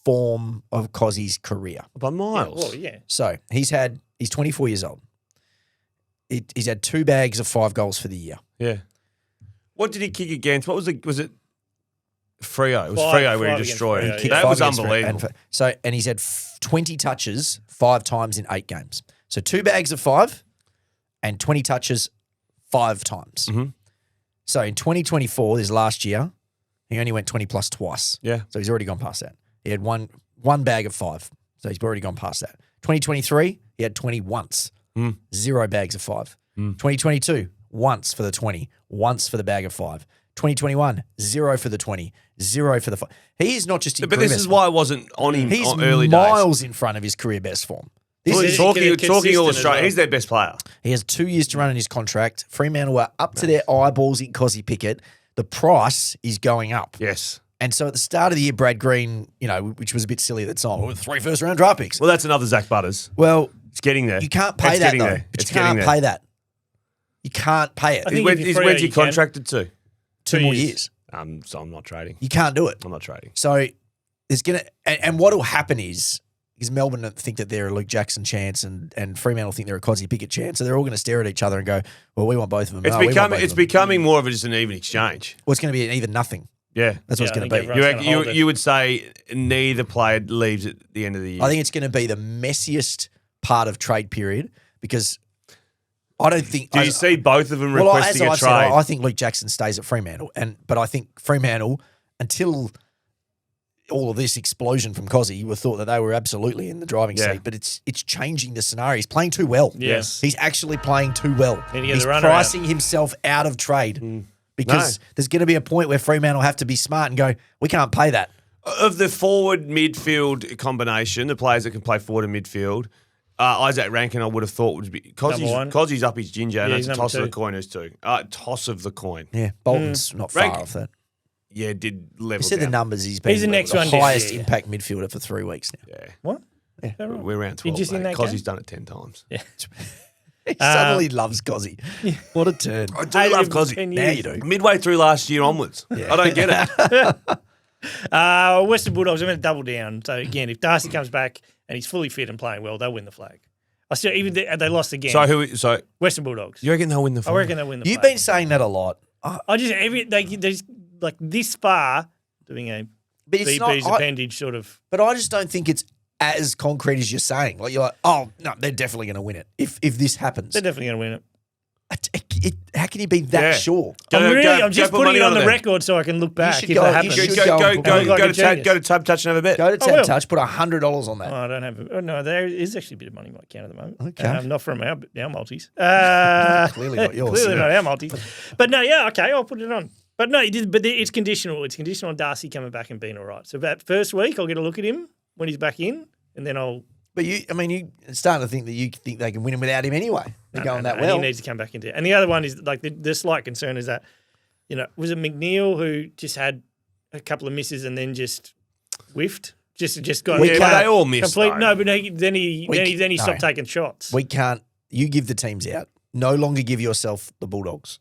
form of Cozzy's career? By miles. Well, yeah. So he's 24 years old. He's had 2 bags of 5 goals for the year. Yeah. What did he kick against? What was it? Was it Freo? It was Five- Freo where five he against destroyed Freo, it. yeah. That Five was against unbelievable. And he's had 20 touches 5 times in 8 games. So 2 bags of 5 and 20 touches 5 times. Mhm. So in 2024, this last year, he only went 20 plus twice. Yeah. So he's already gone past that. He had one bag of 5. So he's already gone past that. 2023, he had 20 once. 0 bags of 5. 2022, once for the 20, once for the bag of 5. 2021, 0 for the 20, 0 for the 5. He is not just in But career this best is why I wasn't on him He's on early days. miles in front of his career best form. Well, He's talking all consistent as Australia. well. He's their best player. He has 2 years to run in his contract. Fremantle are up to their eyeballs in Cozzy Pickett. The price is going up. Yes. And so at the start of the year, Brad Green, which was a bit silly at the time, with 3 first-round draft picks. Well, that's another Zach Butters. Well, It's getting there. you can't pay that, though. It's You can't getting pay that. You can't pay it. I think if you're free, When's he you can. contracted to? 2 more years. So I'm not trading. You can't do it. I'm not trading. So there's going to – and what will happen is Melbourne think that they're a Luke Jackson chance and Fremantle think they're a Cozzy Pickett chance. So they're all going to stare at each other and go, well, we want both of them. It's becoming more of just an even exchange. Well, it's going to be an even nothing. Yeah. That's what it's going to be. You would say neither player leaves at the end of the year. I think it's going to be the messiest part of trade period because I don't think... Do you see both of them requesting a trade? I think Luke Jackson stays at Fremantle, but I think Fremantle, until all of this explosion from Cozzy, you would have thought that they were absolutely in the driving seat, but it's changing the scenario. He's playing too well. Yes. He's actually playing too well. He's pricing himself out of trade. Because there's going to be a point where Fremantle have to be smart and go, we can't pay that. Of the forward midfield combination, the players that can play forward and midfield, Isaac Rankin I would have thought would be Cozzy's up his ginger, and it's a toss of the coin as two. Toss of the coin. Yeah, Bolton's not far off that. Yeah, did level. You said down. the numbers. He's been the next one highest impact midfielder for 3 weeks now. Yeah. What? Yeah. We're around 12. just in that Cozzy's game? done it 10 times. Yeah. He suddenly loves Cozzy. What a turn. I do love Cozzy. Now you do. Midway through last year onwards. I don't get it. Western Bulldogs, I'm going to double down. So, again, if Darcy comes back and he's fully fit and playing well, they'll win the flag. They lost again. So Western Bulldogs. you reckon they'll win the flag? I reckon they'll win the You've flag. been saying that a lot. I just, they're like this far doing a But it's BB's not, appendage sort of. but I just don't think it's as concrete as you're saying. Like you're like, oh no, they're definitely going to win it if this happens. They're definitely going to win it. How can you be that sure? I'm just put putting money it on the there. record so I can look back should if go- that you happens. should Go to Tab Touch and have a bet. Go to I Tab will. Touch, put $100 on that. Oh, I don't have. No, there is actually a bit of money in my account at the moment. Okay. Not from our multis. Clearly not yours. Clearly not our multis. But no, yeah, okay, I'll put it on. But no, it's conditional. It's conditional on Darcy coming back and being all right. So that first week, I'll get a look at him when he's back in, and then I'll. But you starting to think that you think they can win him without him anyway. They're going that well. He needs to come back into it. And the other one is like the slight concern is that, was it McNeil who just had a couple of misses and then just whiffed? Just got They all missed. complete. No, but then he stopped taking shots. We can't. You give the teams out. No longer give yourself the Bulldogs.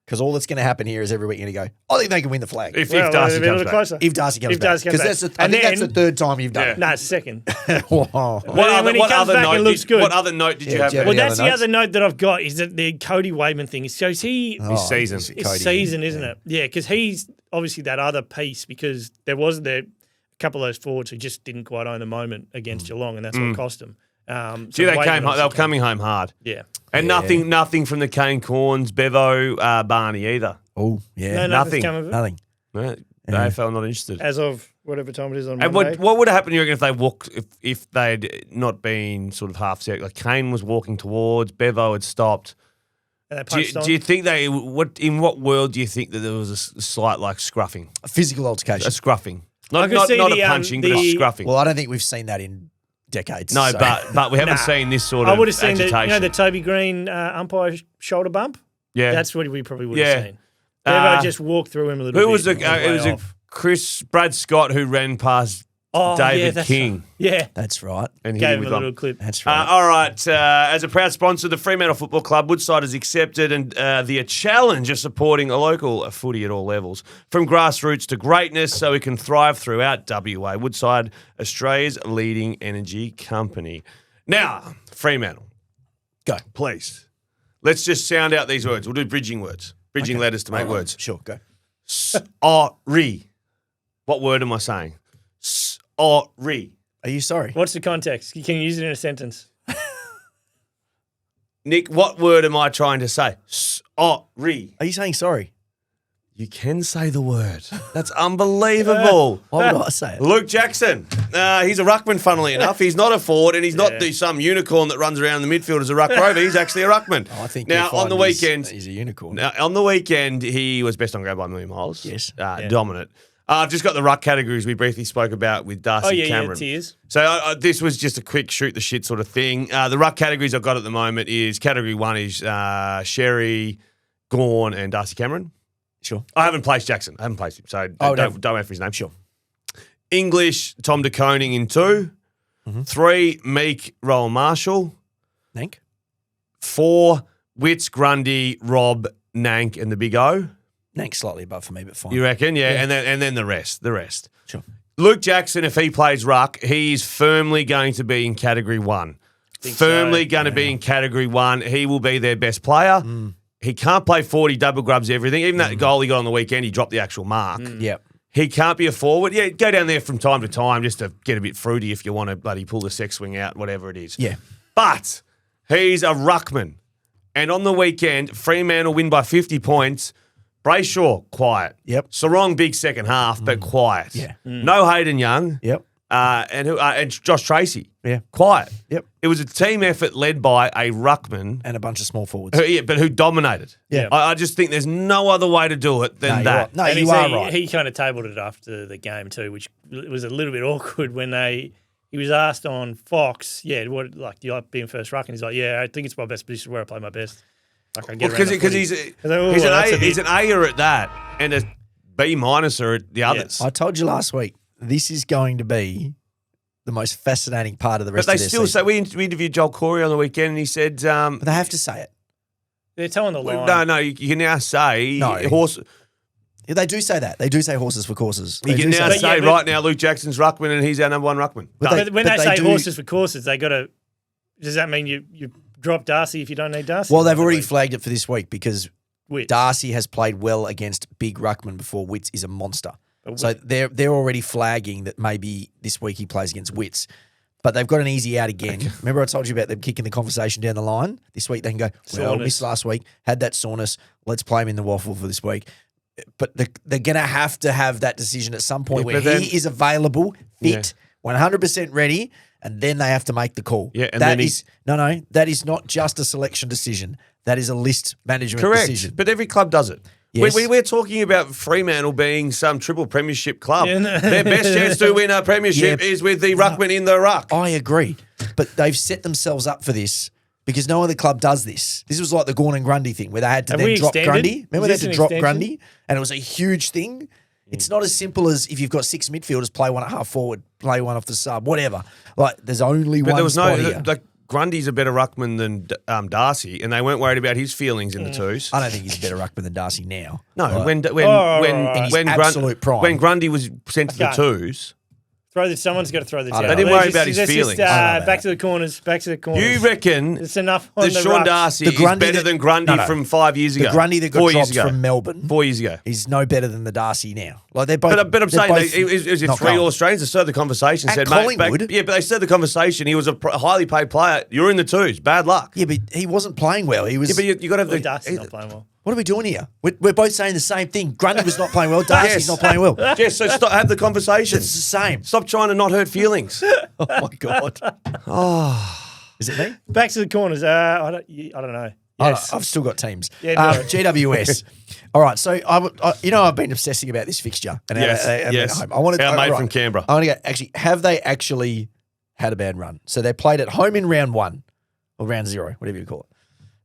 Because all that's going to happen here is every week you're going to go, I think they can win the flag. If Darcy comes back. Closer. If Darcy comes back. Because I think that's the third time you've done it. No, it's second. Wow. When he comes back and looks good. What other note did you have? Jeff. Well, Any that's other the notes? other note that I've got is that the Cody Weightman thing. So is he His season. it's season, isn't it? Yeah, because he's obviously that other piece because there was a couple of those forwards who just didn't quite own the moment against Geelong, and that's what cost them. See, they were coming home hard. Yeah. And nothing from the Kane Corns, Bevo, Barney either. Oh, yeah. Nothing. Nothing. No, the AFL not interested. As of whatever time it is on And Monday. what would have happened, you reckon, if they'd not been sort of half set? Like Kane was walking towards, Bevo had stopped. And they punched on. Do you think in what world do you think that there was a slight like scruffing? A physical altercation. A scruffing. I Not could see a the, punching, but a scruffing. Well, I don't think we've seen that in decades. No, so. but we haven't seen this sort of I would have seen agitation. the Toby Green umpire shoulder bump. Yeah. That's what we probably would have seen. Bevo just walked through him a little bit. Who was it was Brad Scott who ran past David King. Yeah. That's right. And Gave him a little clip. That's right. All right. As a proud sponsor of the Fremantle Football Club, Woodside has accepted the challenge of supporting a local footy at all levels, from grassroots to greatness, so we can thrive throughout WA. Woodside, Australia's leading energy company. Now, Fremantle. Go. Please. Let's just sound out these words. We'll do bridging words. Bridging letters to make words. Sure, go. Sorry. What word am I saying? Sorry. Are you sorry? What's the context? Can you use it in a sentence? Nick, what word am I trying to say? Sorry. Are you saying sorry? You can say the word. That's unbelievable. Why would I say it? Luke Jackson. He's a ruckman, funnily enough. He's not a forward, and he's not some unicorn that runs around in the midfield as a ruck rover. He's actually a ruckman. I think now on the weekend, he's a unicorn. Now on the weekend, he was best on grab by a million miles. Yes. Dominant. I've just got the ruck categories we briefly spoke about with Darcy Cameron. Tears. So this was just a quick shoot the shit sort of thing. The ruck categories I've got at the moment is category 1 is Sherry, Gawn, and Darcy Cameron. Sure. I haven't placed Jackson. I haven't placed him, so don't wait for his name. Sure. English, Tom de Koning in 2. 3, Meek, Rowan Marshall. Nank? 4, Witts, Grundy, Rob, Nank, and the Big O. Nank slightly above for me, but fine. You reckon? Yeah. And then the rest. Sure. Luke Jackson, if he plays ruck, he's firmly going to be in Category 1. Firmly going to be in Category 1. He will be their best player. He can't play 40, double grubs everything. Even that goal he got on the weekend, he dropped the actual mark. Yep. He can't be a forward. Yeah, go down there from time to time just to get a bit fruity if you want to bloody pull the sex swing out, whatever it is. Yeah. But he's a ruckman. And on the weekend, Fremantle win by 50 points. Brayshaw, quiet. Yep. Sarong, big second half, but quiet. Yeah. No Hayden Young. Yep. And Josh Tracy. Yeah. Quiet. Yep. It was a team effort led by a ruckman. And a bunch of small forwards. But who dominated. Yeah. I just think there's no other way to do it than that. No, And you are right. He kind of tabled it after the game too, which was a little bit awkward when he was asked on Fox, do you like being first ruck? And he's like, I think it's my best position where I play my best. Because he's an A-er at that and a B-minuser at the others. I told you last week, this is going to be the most fascinating part of the rest But of they their still season. say, we interviewed Joel Corey on the weekend and he said... But they have to say it. They're telling the line. No, you can now say... No. Horse. Yeah, they do say that. They do say horses for courses. You can now say right now Luke Jackson's ruckman and he's our number 1 ruckman. But when they say do, horses for courses, they got to... Does that mean you drop Darcy if you don't need Darcy? Well, they've already flagged it for this week because Witts. Darcy has played well against big ruckman before. Witts is a monster. So they're already flagging that maybe this week he plays against Witts. But they've got an easy out again. Remember I told you about them kicking the conversation down the line? This week they can go, missed last week, had that soreness, let's play him in the waffle for this week. But they're going to have that decision at some point where he is available, fit, 100% ready, and then they have to make the call. Yeah, and that is not just a selection decision. That is a list management decision. But every club does it. Yes. We're talking about Fremantle being some triple premiership club. Their best chance to win a premiership is with the ruckman in the ruck. I agree. But they've set themselves up for this because no other club does this. This was like the Gawn and Grundy thing where they had to then drop Grundy. Remember they had to drop Grundy? And it was a huge thing. It's not as simple as if you've got 6 midfielders, play one at half forward, play one off the sub, whatever. Like there's only one spot here. Grundy's a better ruckman than Darcy, and they weren't worried about his feelings in the twos. I don't think he's a better ruckman than Darcy now. No, In his absolute prime. when Grundy was sent to the twos. Someone's got to throw the towel. They didn't worry about his feelings. Back to the corners. You reckon it's enough on that the Sean rucks. Darcy is better than Grundy from 5 years ago? The Grundy that got dropped from Melbourne 4 years ago. He's no better than the Darcy now. Like they're both. But I'm saying it was 3 Australians that started the conversation. At Said, Collingwood. but they started the conversation. He was a highly paid player. You're in the twos. Bad luck. Yeah, but he wasn't playing well. He was. Yeah, but you got to have Darcy's not playing well. What are we doing here? We're both saying the same thing. Grundy was not playing well. Darcy's not playing well. Yes, so have the conversation. It's the same. Stop trying to not hurt feelings. Oh my God. Is it me? Back to the corners. I don't know. Yes. I've still got teams. Yeah, no. GWS. All right. So I've been obsessing about this fixture. And yes. at home. I wanted our mate from Canberra. I want to go. Have they actually had a bad run? So they played at home in round 1 or round 0, whatever you call it.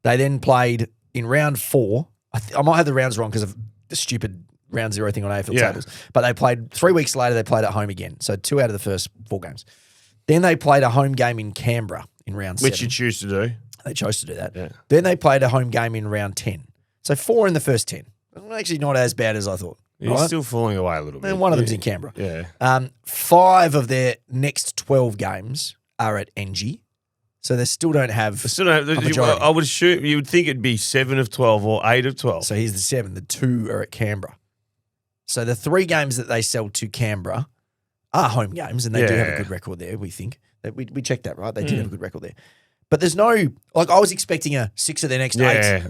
They then played in round 4. I might have the rounds wrong because of the stupid round 0 thing on AFL tables. But they played 3 weeks later. They played at home again. So 2 out of the first 4 games. Then they played a home game in Canberra in round 7. Which you choose to do. They chose to do that. Yeah. Then they played a home game in round 10. So 4 in the first 10. Actually not as bad as I thought. You're still falling away a little bit. And one of them's in Canberra. Yeah. 5 of their next 12 games are at NG. So they still don't have a majority. I would assume you would think it'd be 7 of 12 or 8 of 12. So here's the 7. The 2 are at Canberra. So the 3 games that they sell to Canberra are home games, and they do have a good record there, we think. We checked that, right? They did have a good record there. But there's no, I was expecting a 6 of their next 8.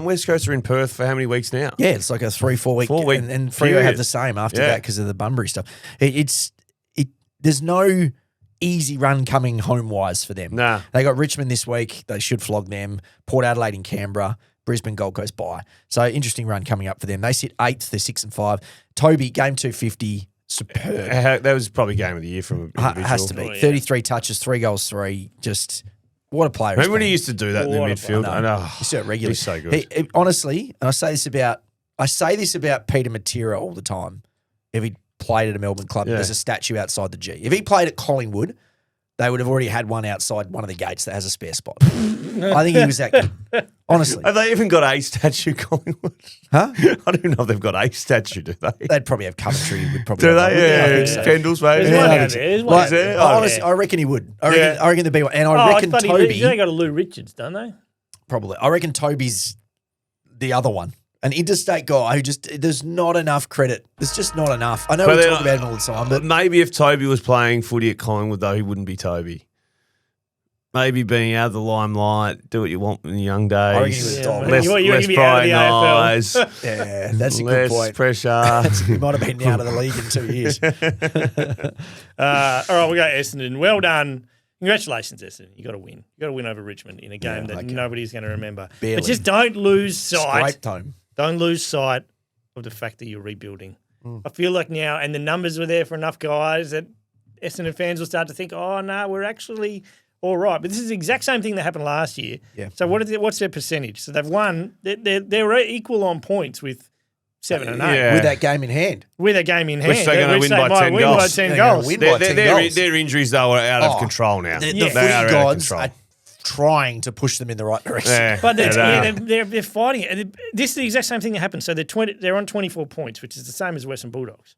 West Coast are in Perth for how many weeks now? Yeah, it's like a 3-4 week. 4 week and Freo have the same after that because of the Bunbury stuff. There's no easy run coming home-wise for them. Nah. They got Richmond this week. They should flog them. Port Adelaide in Canberra. Brisbane, Gold Coast bye. So interesting run coming up for them. They sit 8th. They're 6-5. Toby, game 250. Superb. That was probably game of the year from individual. Has to be. 33 touches, 3 goals, 3. Just What a player! Remember when he been. used to do that in the What a midfield? I know. He's so regularly. He's so good. He, honestly, and I say this about Peter Matera all the time. If he played at a Melbourne club, there's a statue outside the G. If he played at Collingwood, they would have already had one outside one of the gates that has a spare spot. I think he was that good. Honestly. Have they even got a statue, Collingwood? Huh? I don't even know if they've got a statue, do they? They'd probably have Coventry. Would probably Do have they? one. Yeah. I think so. Kendall's maybe. There's one I out think there. so. There's one Like, out there. honestly, I reckon he would. I reckon there'd be one. And I reckon funny, Toby, they got a Lou Richards, don't they? probably. I reckon Toby's the other one. An interstate guy who there's not enough credit. There's just not enough. I know But we then talk about him all the time, but Maybe if Toby was playing footy at Collingwood, though, he wouldn't be Toby. Maybe being out of the limelight, do what you want in your young days. I reckon he was dominant. Less, You want to less be out of the prying AFL. eyes, yeah, that's a good less point. pressure. He might have been out of the league in 2 years. All right, we got Essendon. Well done. Congratulations, Essendon. You got to win. You got to win over Richmond in a game that nobody's going to remember. Barely. But just don't lose sight. Scraped home. Don't lose sight of the fact that you're rebuilding. I feel like now, and the numbers were there for enough guys that Essendon fans will start to think, oh, no, we're actually all right. But this is the exact same thing that happened last year. Yeah. So what's their percentage? So they've won. They're equal on points with 7 and 8. Yeah. With that game in hand. With a game in hand. Which they're gonna win by 10 win goals. by 10 They're gonna goals. win by 10 goals. Their injuries, though, are out of control now. The They footy are out of gods control. are trying to push them in the right direction. Yeah. But Yeah. they're fighting it. This is the exact same thing that happened. So they're on 24 points, which is the same as Western Bulldogs.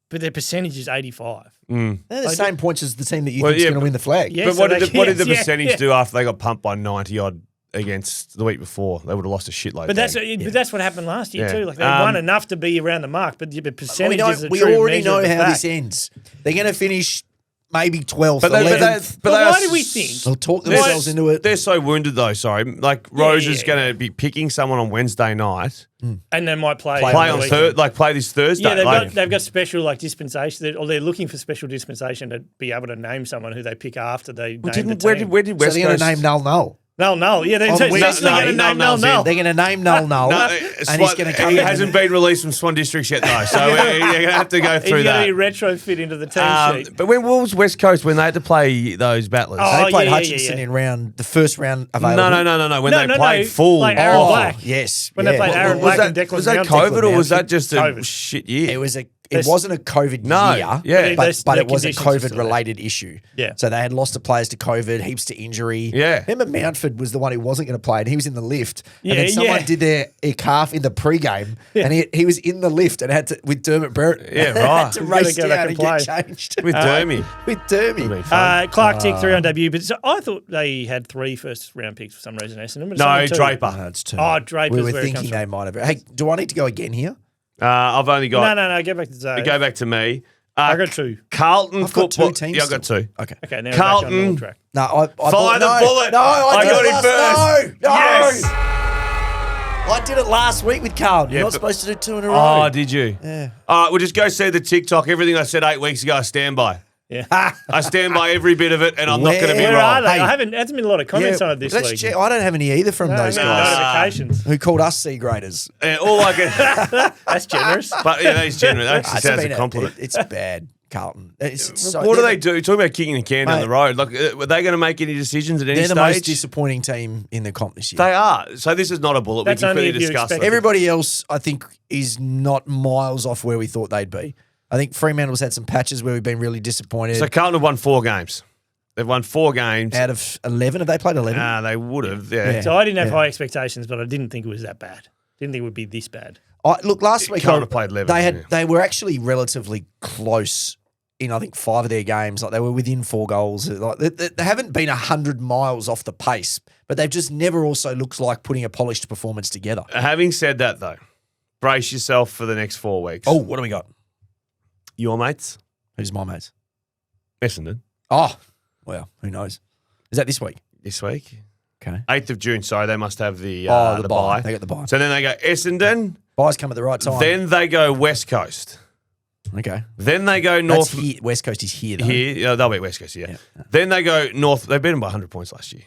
But their percentage is 85. They're the same points as the team that you Well, think's yeah, going to win the flag. Yeah, But so what did the yes, percentage do after they got pumped by 90-odd against the week before? They would have lost a shitload. But that's then. but that's what happened last year Yeah. too. Like they won enough to be around the mark, but the percentages we are already know how this ends. They're going to finish maybe 12th, But 11th. But they why are do we think? They'll talk themselves into it. They're so wounded, though. Sorry, like Rose is yeah. going to be picking someone on Wednesday night, And they might play play the on weekend. play this Thursday. Yeah, they've got special like dispensation, or they're looking for special dispensation to be able to name someone who they pick after they name the team. Where did So West they're going Coast? to name Null. Null. Yeah, they're On definitely Wednesday, going to name Null. Null's They're going to name Null, and he's going to come He in. hasn't been released from Swan Districts yet, though, so you're going to have to go He's through going to that. be retrofit into the team sheet. But when was West Coast when they had to play those battlers? Oh, They played yeah, Hutchinson yeah. in the first round available. No. When No, they played full. like Aaron Black. Yes. When they played Aaron Black and Declan was that Mount. COVID or was that just a COVID. shit year? It wasn't a COVID No, year, yeah. but it was a conditions are still COVID-related issue. Yeah. So they had lost the players to COVID, heaps to injury. Yeah. Remember Mountford was the one who wasn't going to play, and he was in the lift. Yeah, and then someone yeah. did their calf in the pre-game, and he was in the lift and had to, with Dermot Barrett, Yeah, had right. to He's gotta race go down back and and get play. changed. With Dermy. With Dermy. Clark Tick 3 on debut, but so I thought they had 3 first-round picks for some reason. Essendon, but it's No, only 2. Draper. No, it's two. Oh, Draper's We were where it thinking comes they might have. Hey, do I need to go again here? I've only got. No. Go back to Zay. Go back to me. I got 2. Carlton I've got football. 2 teams. Yeah, I got still. 2. Okay. Okay, now Carlton. we're back on normal track. No, I Fire the bullet. No, I got did it it first. No. Yes. I did it last week with Carlton. Yeah, You're not but- supposed to do 2 in a row. Oh, did you? Yeah. All right, we'll just go see the TikTok. Everything I said 8 weeks ago, I stand by. Yeah. I stand by every bit of it, and I'm not going to be Where Where are wrong. they? Hey. I haven't. Hasn't been a lot of comments on it this let's week. check. I don't have any either from those No guys notifications. who called us C graders. All I can, That's generous. but yeah, that's generous. That actually sounds a compliment. It's bad, Carlton. It's so, What do they do? Talking about kicking the can down Mate. the road. Like, were they going to make any decisions at any They're stage? the most disappointing team in the comp this year. They are. So this is not a bullet. That's we can only clearly if you discuss expect it. Everybody else, I think, is not miles off where we thought they'd be. I think Fremantle's had some patches where we've been really disappointed. So Carlton have won 4 games. They've won 4 games. Out of 11, have they played 11? They would have. Yeah. So I didn't have high expectations, but I didn't think it was that bad. Didn't think it would be this bad. Look, last week Carlton played 11, They were actually relatively close in, I think, 5 of their games. Like they were within 4 goals. Like they haven't been 100 miles off the pace, but they've just never also looked like putting a polished performance together. Having said that, though, brace yourself for the next 4 weeks. Oh, what do we got? Your mates? Who's my mates? Essendon. Oh, well, who knows? Is that this week? This week. Okay. 8th of June, sorry, they must have the the bye. They got the bye. So then they go Essendon, Buys come at the right time. then they go West Coast. okay. Then they go That's North. here. West Coast is here, though. Here, yeah, they'll beat West Coast, yeah. Then they go North. They beat them by 100 points last year.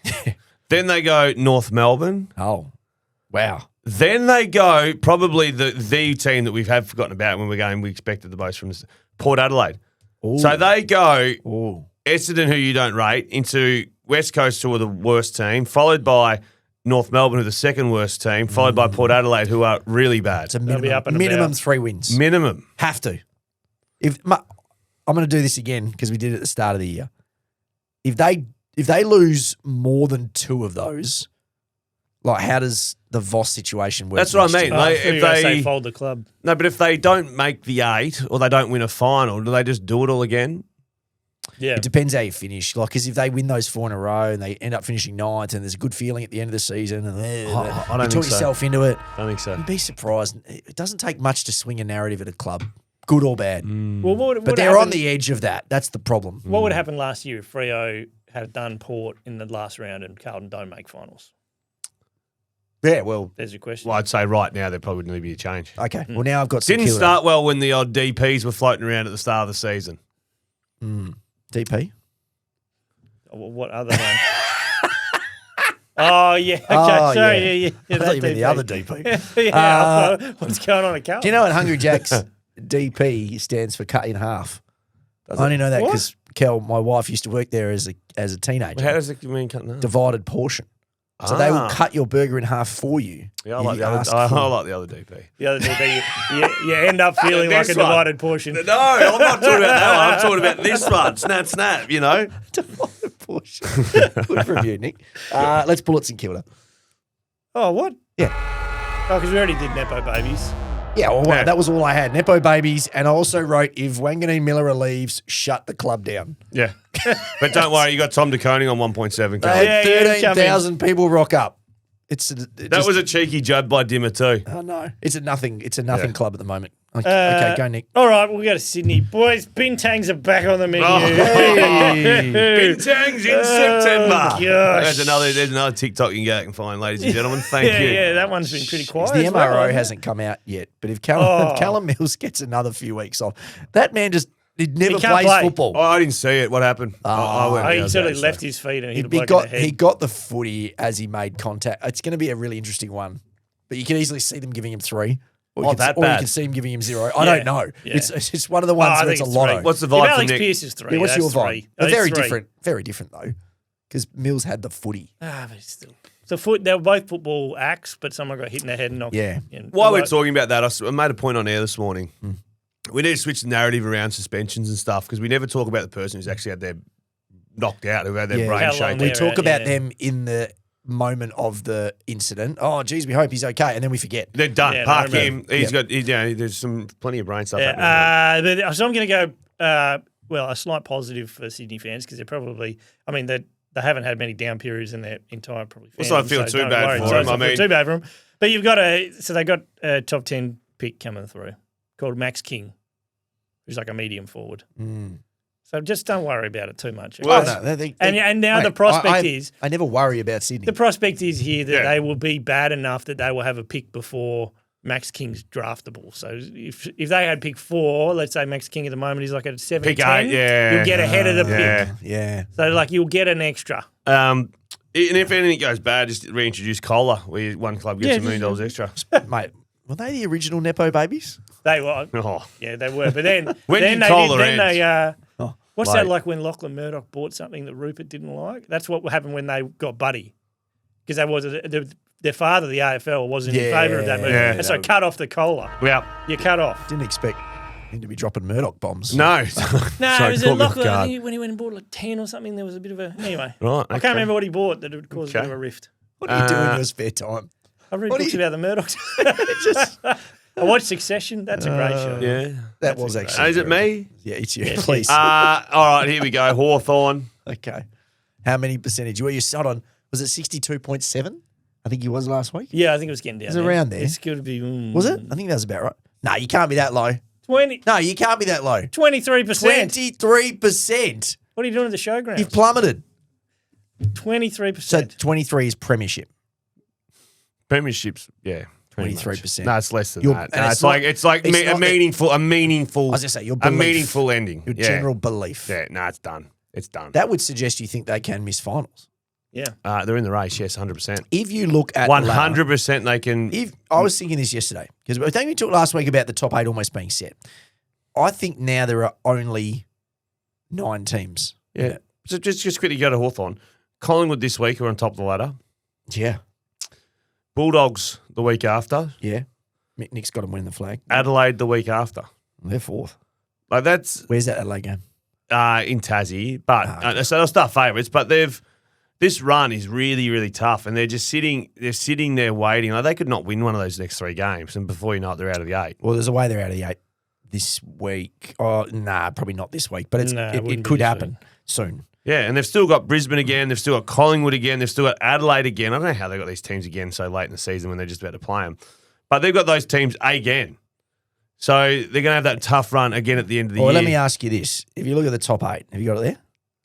Then they go North Melbourne. Oh, wow. Then they go probably the team that we've had forgotten about when we're going. We expected the most from Port Adelaide. Ooh. So they go Ooh. Essendon, who you don't rate, into West Coast, who are the worst team, followed by North Melbourne, who are the second worst team, followed by Port Adelaide, who are really bad. It's a They'll be up and minimum about. 3 wins. Minimum. Have to. I'm going to do this again because we did it at the start of the year. If they lose more than 2 of those, like how does the Voss situation work? That's what I mean. Oh, Like, if if they they fold the club. no, but if they don't make the 8 or they don't win a final, do they just do it all again? Yeah. It depends how you finish. Like, because if they win those 4 in a row and they end up finishing 9th and there's a good feeling at the end of the season and I you don't talk think so. yourself into it, I don't think so. you'd be surprised. It doesn't take much to swing a narrative at a club, good or bad. Well, But they're on the edge of that. That's the problem. What would happen last year if Freo had done Port in the last round and Carlton don't make finals? Yeah, well, There's your question. Well, I'd say right now there probably need to be a change. okay. Well, now I've got some Didn't Kilda. start well when the odd DPs were floating around at the start of the season. DP. What other one? Oh, yeah. Okay. Oh, Sorry. Yeah. I thought you meant the DP. other DP. Yeah. What's going on at Carlton? Do you know what Hungry Jack's DP stands for cut in half? I only know that What? because Kel, my wife, used to work there as a teenager. How does it mean cutting up? Divided portion. So they will cut your burger in half for you. Yeah, I You like the other. ask I for- like the other DP. The other DP, you end up feeling like a This one. divided portion. No, I'm not talking about that one. I'm talking about this one. Snap, snap. You know. Divided portion. Good review, Nick. Let's Bullets and Kilda. Oh, what? Yeah. Oh, because we already did Nepo Babies. Yeah, well, Yeah. that was all I had. Nepo babies, and I also wrote, if Wanganeen Miller leaves, shut the club down. Yeah. But don't worry, you got Tom DeConing on 1.7. They Carl. had Yeah, 13,000 people rock up. That was a cheeky jud by Dimmer too. Oh no, it's a nothing Yeah. club at the moment. Okay, go Nick. All right, we'll go to Sydney. Boys, Bintangs are back on the menu. Oh, hey. Bintangs in September. gosh. There's another TikTok you can go and find, ladies and gentlemen. Thank yeah, you. yeah, that one's been pretty quiet. The as well, MRO hasn't it? hasn't come out yet, but if Callum Mills gets another few weeks off, that man he never can't plays play. football. Oh, I didn't see it. What happened? I went Oh, he the other sort day, of so- left his feet and hit a He bloke in got the head. he got the footy as he made contact. It's going to be a really interesting one, but you can easily see them giving him 3. Or Oh, you can, that or you bad. can see him giving him 0. I Yeah, don't know. yeah. It's just one of the ones I where it's think a it's lotto. 3. What's the If vibe from Alex Nick? Pearce is 3. Yeah, what's that's your vibe? 3. They're It's very 3. different. Very different though, because Mills had the footy. But still. So they were both football acts, but someone got hit in the head and knocked. Yeah. While we're talking about that, I made a point on air this morning. Hmm. We need to switch the narrative around suspensions and stuff because we never talk about the person who's actually had their knocked out, who had their Yeah. brain How long shaken. We they're talk out, about yeah. them in the moment of the incident. Oh, geez, we hope he's okay, and then we forget. They're done. Yeah, Park I him. He's got. There's some plenty of brain stuff happening. Yeah, so I'm going to go, a slight positive for Sydney fans because they're probably, they haven't had many down periods in their entire probably. Let's not feel too bad for them. Too bad for them. But you've got they got a top 10 pick coming through called Max King, who's like a medium forward. So just don't worry about it too much. Oh, no, And now mate, the prospect is I never worry about Sydney. the prospect is here that Yeah. they will be bad enough that they will have a pick before Max King's draftable. So if they had pick 4, let's say Max King at the moment is like at 7 Pick 10, 8, yeah. you'll get ahead of the Yeah. pick. Yeah. So like you'll get an extra. And if anything goes bad, just reintroduce Kohler, where one club gets Yeah, $1 million extra. Mate, were they the original Nepo babies? They were, Oh, yeah, they were. But then When then did they Kohler then end? they what's that Like- like when Lachlan Murdoch bought something that Rupert didn't like? That's what happened when they got Buddy, because they was their father, the AFL, wasn't in Yeah, favour of that move, yeah. and so cut off the collar. yeah. You cut off. Didn't expect him to be dropping Murdoch bombs. No. No, Sorry, it was a caught me off Lachlan. I guard. think when he went and bought like 10 or something, there was a bit of a anyway. Right, I okay. can't remember what he bought that would cause a bit Okay. of a rift. What do you do in your spare time? I read What do books you- about the Murdochs. I watched Succession. That's a great show. Yeah. That was actually. Is it me? Yeah, it's you. Please. All right, here we go. Hawthorn. Okay. How many percentage? Well, you shot on, was it 62.7? I think he was last week. Yeah, I think it was getting down. It was around there. It's going to be. Was it? I think that was about right. No, you can't be that low. 20, No, you can't be that low. 23%. 23%. What are you doing at the showgrounds? You've plummeted. 23%. So 23 is premiership. Premierships, yeah. 23%. No, it's less than You're- that. and No, it's it's not- like it's a not meaningful. I was gonna say, your a belief. meaningful ending. Your Yeah. general belief. Yeah, no, it's done. It's done. That would suggest you think they can miss finals. Yeah. They're in the race. Yes, 100%. If you look at the ladder- 100% they can. If I was thinking this yesterday, because I think we talked last week about the top 8 almost being set. I think now there are only 9 teams. Yeah. So just quickly go to Hawthorn. Collingwood this week are on top of the ladder. Yeah. Bulldogs the week after. Yeah. Nick's got them winning the flag. Adelaide the week after. They're fourth. Like that's Where's that Adelaide game? in Tassie, but so they'll start favourites. But this run is really, really tough, and they're just sitting. They're sitting there waiting. Like they could not win one of those next 3 games, and before you know it, they're out of the 8. Well, there's a way they're out of the 8 this week. Oh, nah, probably not this week, but it could happen soon. Yeah, and they've still got Brisbane again. They've still got Collingwood again. They've still got Adelaide again. I don't know how they got these teams again so late in the season when they're just about to play them. But they've got those teams again. So they're going to have that tough run again at the end of the year. Well, let me ask you this. If you look at the top 8, have you got it there?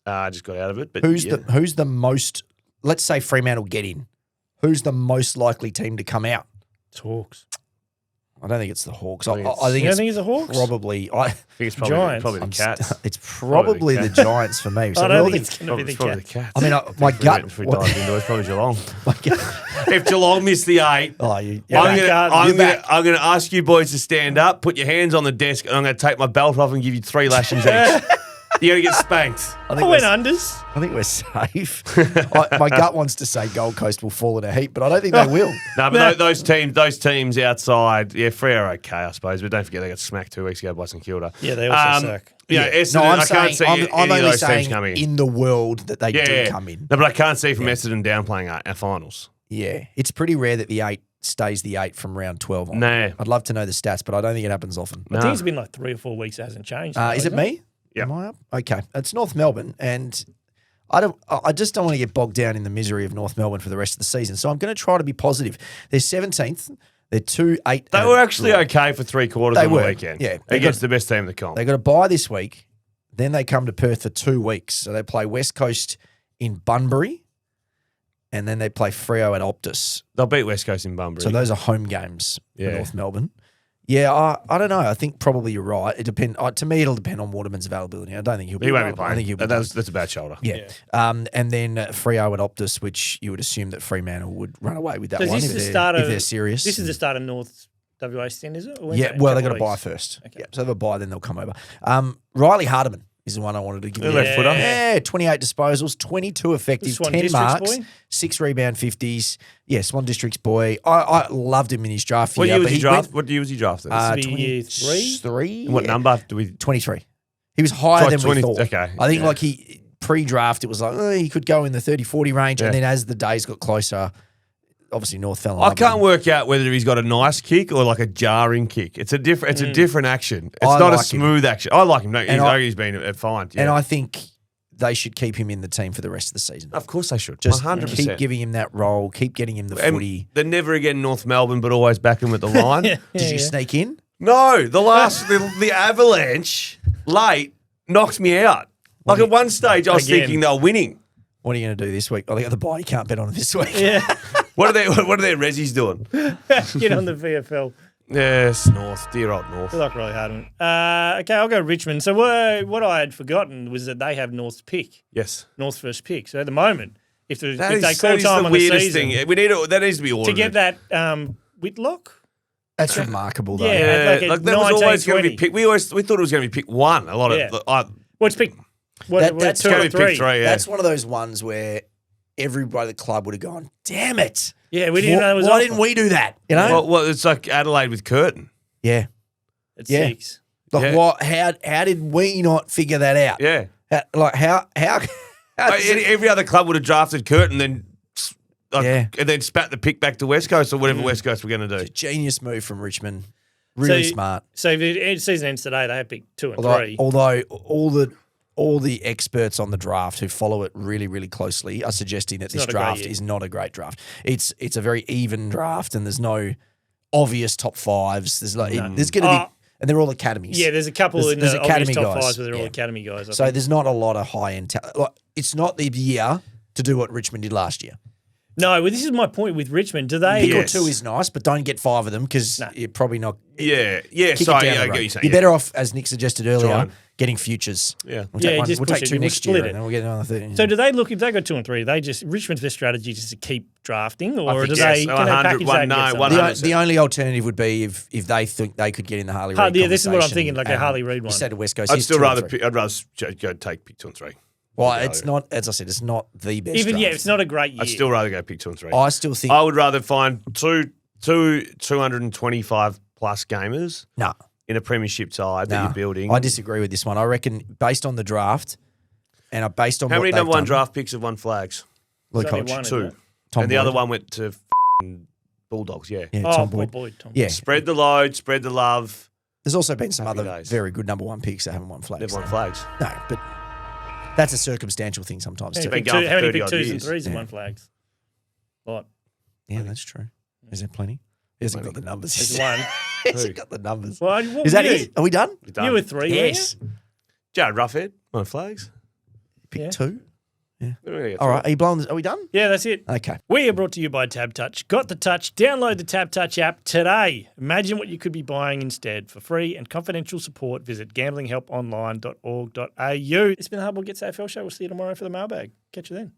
I just got out of it. But Who's the most, let's say Fremantle get in. Who's the most likely team to come out? It's Hawks. I don't think it's the Hawks. You don't think it's the Hawks? Probably. I think it's probably the Cats. It's probably the Giants for me. So I don't think it's going to be the Cats. Cats. I mean, my gut. If we dive into it, it's probably Geelong. If Geelong miss the 8, I'm going to ask you boys to stand up, put your hands on the desk, and I'm going to take my belt off and give you 3 lashings each. You're going to get spanked. I went unders. I think we're safe. My gut wants to say Gold Coast will fall in a heap, but I don't think they will. No, but those teams outside, Freo are okay, I suppose. But don't forget they got smacked 2 weeks ago by St Kilda. Yeah, they also suck. Essendon, I'm I can't see any I'm of only those teams saying coming in the world that they do come in. No, but I can't see from Essendon downplaying our finals. Yeah, it's pretty rare that the 8 stays the 8 from round 12 on. Nah. I'd love to know the stats, but I don't think it happens often. I think it's been like 3 or 4 weeks. It hasn't changed. Is it me? Yeah. Am I up? Okay. It's North Melbourne, and I just don't want to get bogged down in the misery of North Melbourne for the rest of the season. So I'm going to try to be positive. They're 17th. They're 2-8. They were actually okay for 3 quarters on the weekend. Yeah. Against the best team in the comp. They got a bye this week. Then they come to Perth for 2 weeks. So they play West Coast in Bunbury, and then they play Freo at Optus. They'll beat West Coast in Bunbury. So those are home games for North Melbourne. Yeah, I don't know. I think probably you're right. It depend. To me, it'll depend on Waterman's availability. I don't think he'll be. He won't be playing. I think he'll be. That's a bad shoulder. Yeah. And then Freo at Optus, which you would assume that Fremantle would run away with that one if they're serious. This is the start of North WA stand, is it? Yeah. Well, they've got to buy first. Okay. Yeah. So they'll buy, then they'll come over. Riley Hardiman is the one I wanted to give you. Left footer. Yeah, 28 disposals, 22 effective, 10 marks, 6 rebound 50s. Yeah, Swan District's boy. I loved him in his draft year. What year was he drafted? 23. What number do we? 23. He was higher than we thought. Okay. I think like he pre-draft, it was like he could go in the 30-40 range, and then as the days got closer, obviously North fell in love. I can't work out whether he's got a nice kick or like a jarring kick. It's a different. It's a different action. It's not a smooth action. I like him. He's been fine. Yeah. And I think they should keep him in the team for the rest of the season. Of course they should. Just 100%. keep giving him that role. Keep getting him the footy. They're never again North Melbourne, but always back him at the line. Did you sneak in? No, the Avalanche late knocked me out. Like at one stage, I was thinking they were winning. What are you going to do this week? Oh, they got the bye. You can't bet on it this week. Yeah. What are their Rezzies doing? Get on the VFL. Yes, North. Dear old North. I like really hard one. Okay, I'll go Richmond. So what I had forgotten was that they have North's pick. Yes. North's first pick. So at the moment, if they call time on the season, that needs to be ordered. to get that Whitlock. That's remarkable, though. Yeah, like that was always going to be pick. We thought it was going to be pick 1. A lot of What's pick? That's 2 or 3? Pick 3. Yeah. That's one of those ones where everybody at the club would have gone, "Damn it! Yeah, we didn't know it was. Why didn't we do that?" You know? Well, it's like Adelaide with Curtin. Yeah. It's 6. Like what? How did we not figure that out? Yeah. How every other club would have drafted Curtin, then and then spat the pick back to West Coast or whatever West Coast were going to do. It's a genius move from Richmond. Really smart. So if the season ends today, they have picked 2 and 3. Although all the experts on the draft who follow it really, really closely are suggesting that this draft is not a great draft. It's a very even draft, and there's no obvious top 5s. There's there's going to be, and they're all academies. Yeah, there's a couple in the academy top guys. 5s where they're all academy guys. So there's not a lot of high end talent. Like, it's not the year to do what Richmond did last year. No, well, this is my point with Richmond. Do they? Pick or 2 is nice, but don't get 5 of them because you're probably not. Yeah. Sorry, I get what you're saying. You're better off, as Nick suggested earlier, getting futures. Yeah. We'll take 2 next year, split it. and then we'll get another 30. So do they look, if they go 2 and 3, Richmond's best strategy just to keep drafting, or do yes. they can they package that and get something? The only alternative would be if they think they could get in the Harley Reid Yeah, this is what I'm thinking, like a Harley Reid one. Instead of West Coast, I'd rather go take pick 2 and 3. Well, it's not, as I said, it's not the best Even draft. it's not a great year. I'd still rather go pick 2 and 3. I still think... I would rather find two 225 plus gamers No. in a premiership side that you're building. I disagree with this one. I reckon based on the draft and based on How what many they've number one done, draft picks have won flags? Luke There's only Hodge. one, 2. isn't it? Tom And the Boyd. other one went to Bulldogs, yeah. Yeah, Oh, Tom poor Boyd. Boyd. Tom. Yeah. Spread the load, spread the love. There's also been some Happy other days. very good number one picks that haven't won flags. They've won flags. No, but that's a circumstantial thing sometimes How too. many been going for pick 30 odd 2s and years. 3s and Yeah. won flags? What? Yeah, that's true. Is there plenty? He hasn't got the numbers. There's one. He hasn't got the numbers. Well, what Is that were it? Are we done? You're done. You were 3, Yes. Jared Roughhead won flags. Pick Yeah. 2. We're gonna get All through right. Are you blowing? Are we done? Yeah, that's it. Okay. We are brought to you by Tab Touch. Got the touch? Download the Tab Touch app today. Imagine what you could be buying instead. For free and confidential support, visit gamblinghelponline.org.au. It's been the Hardball Gets AFL show. We'll see you tomorrow for the mailbag. Catch you then.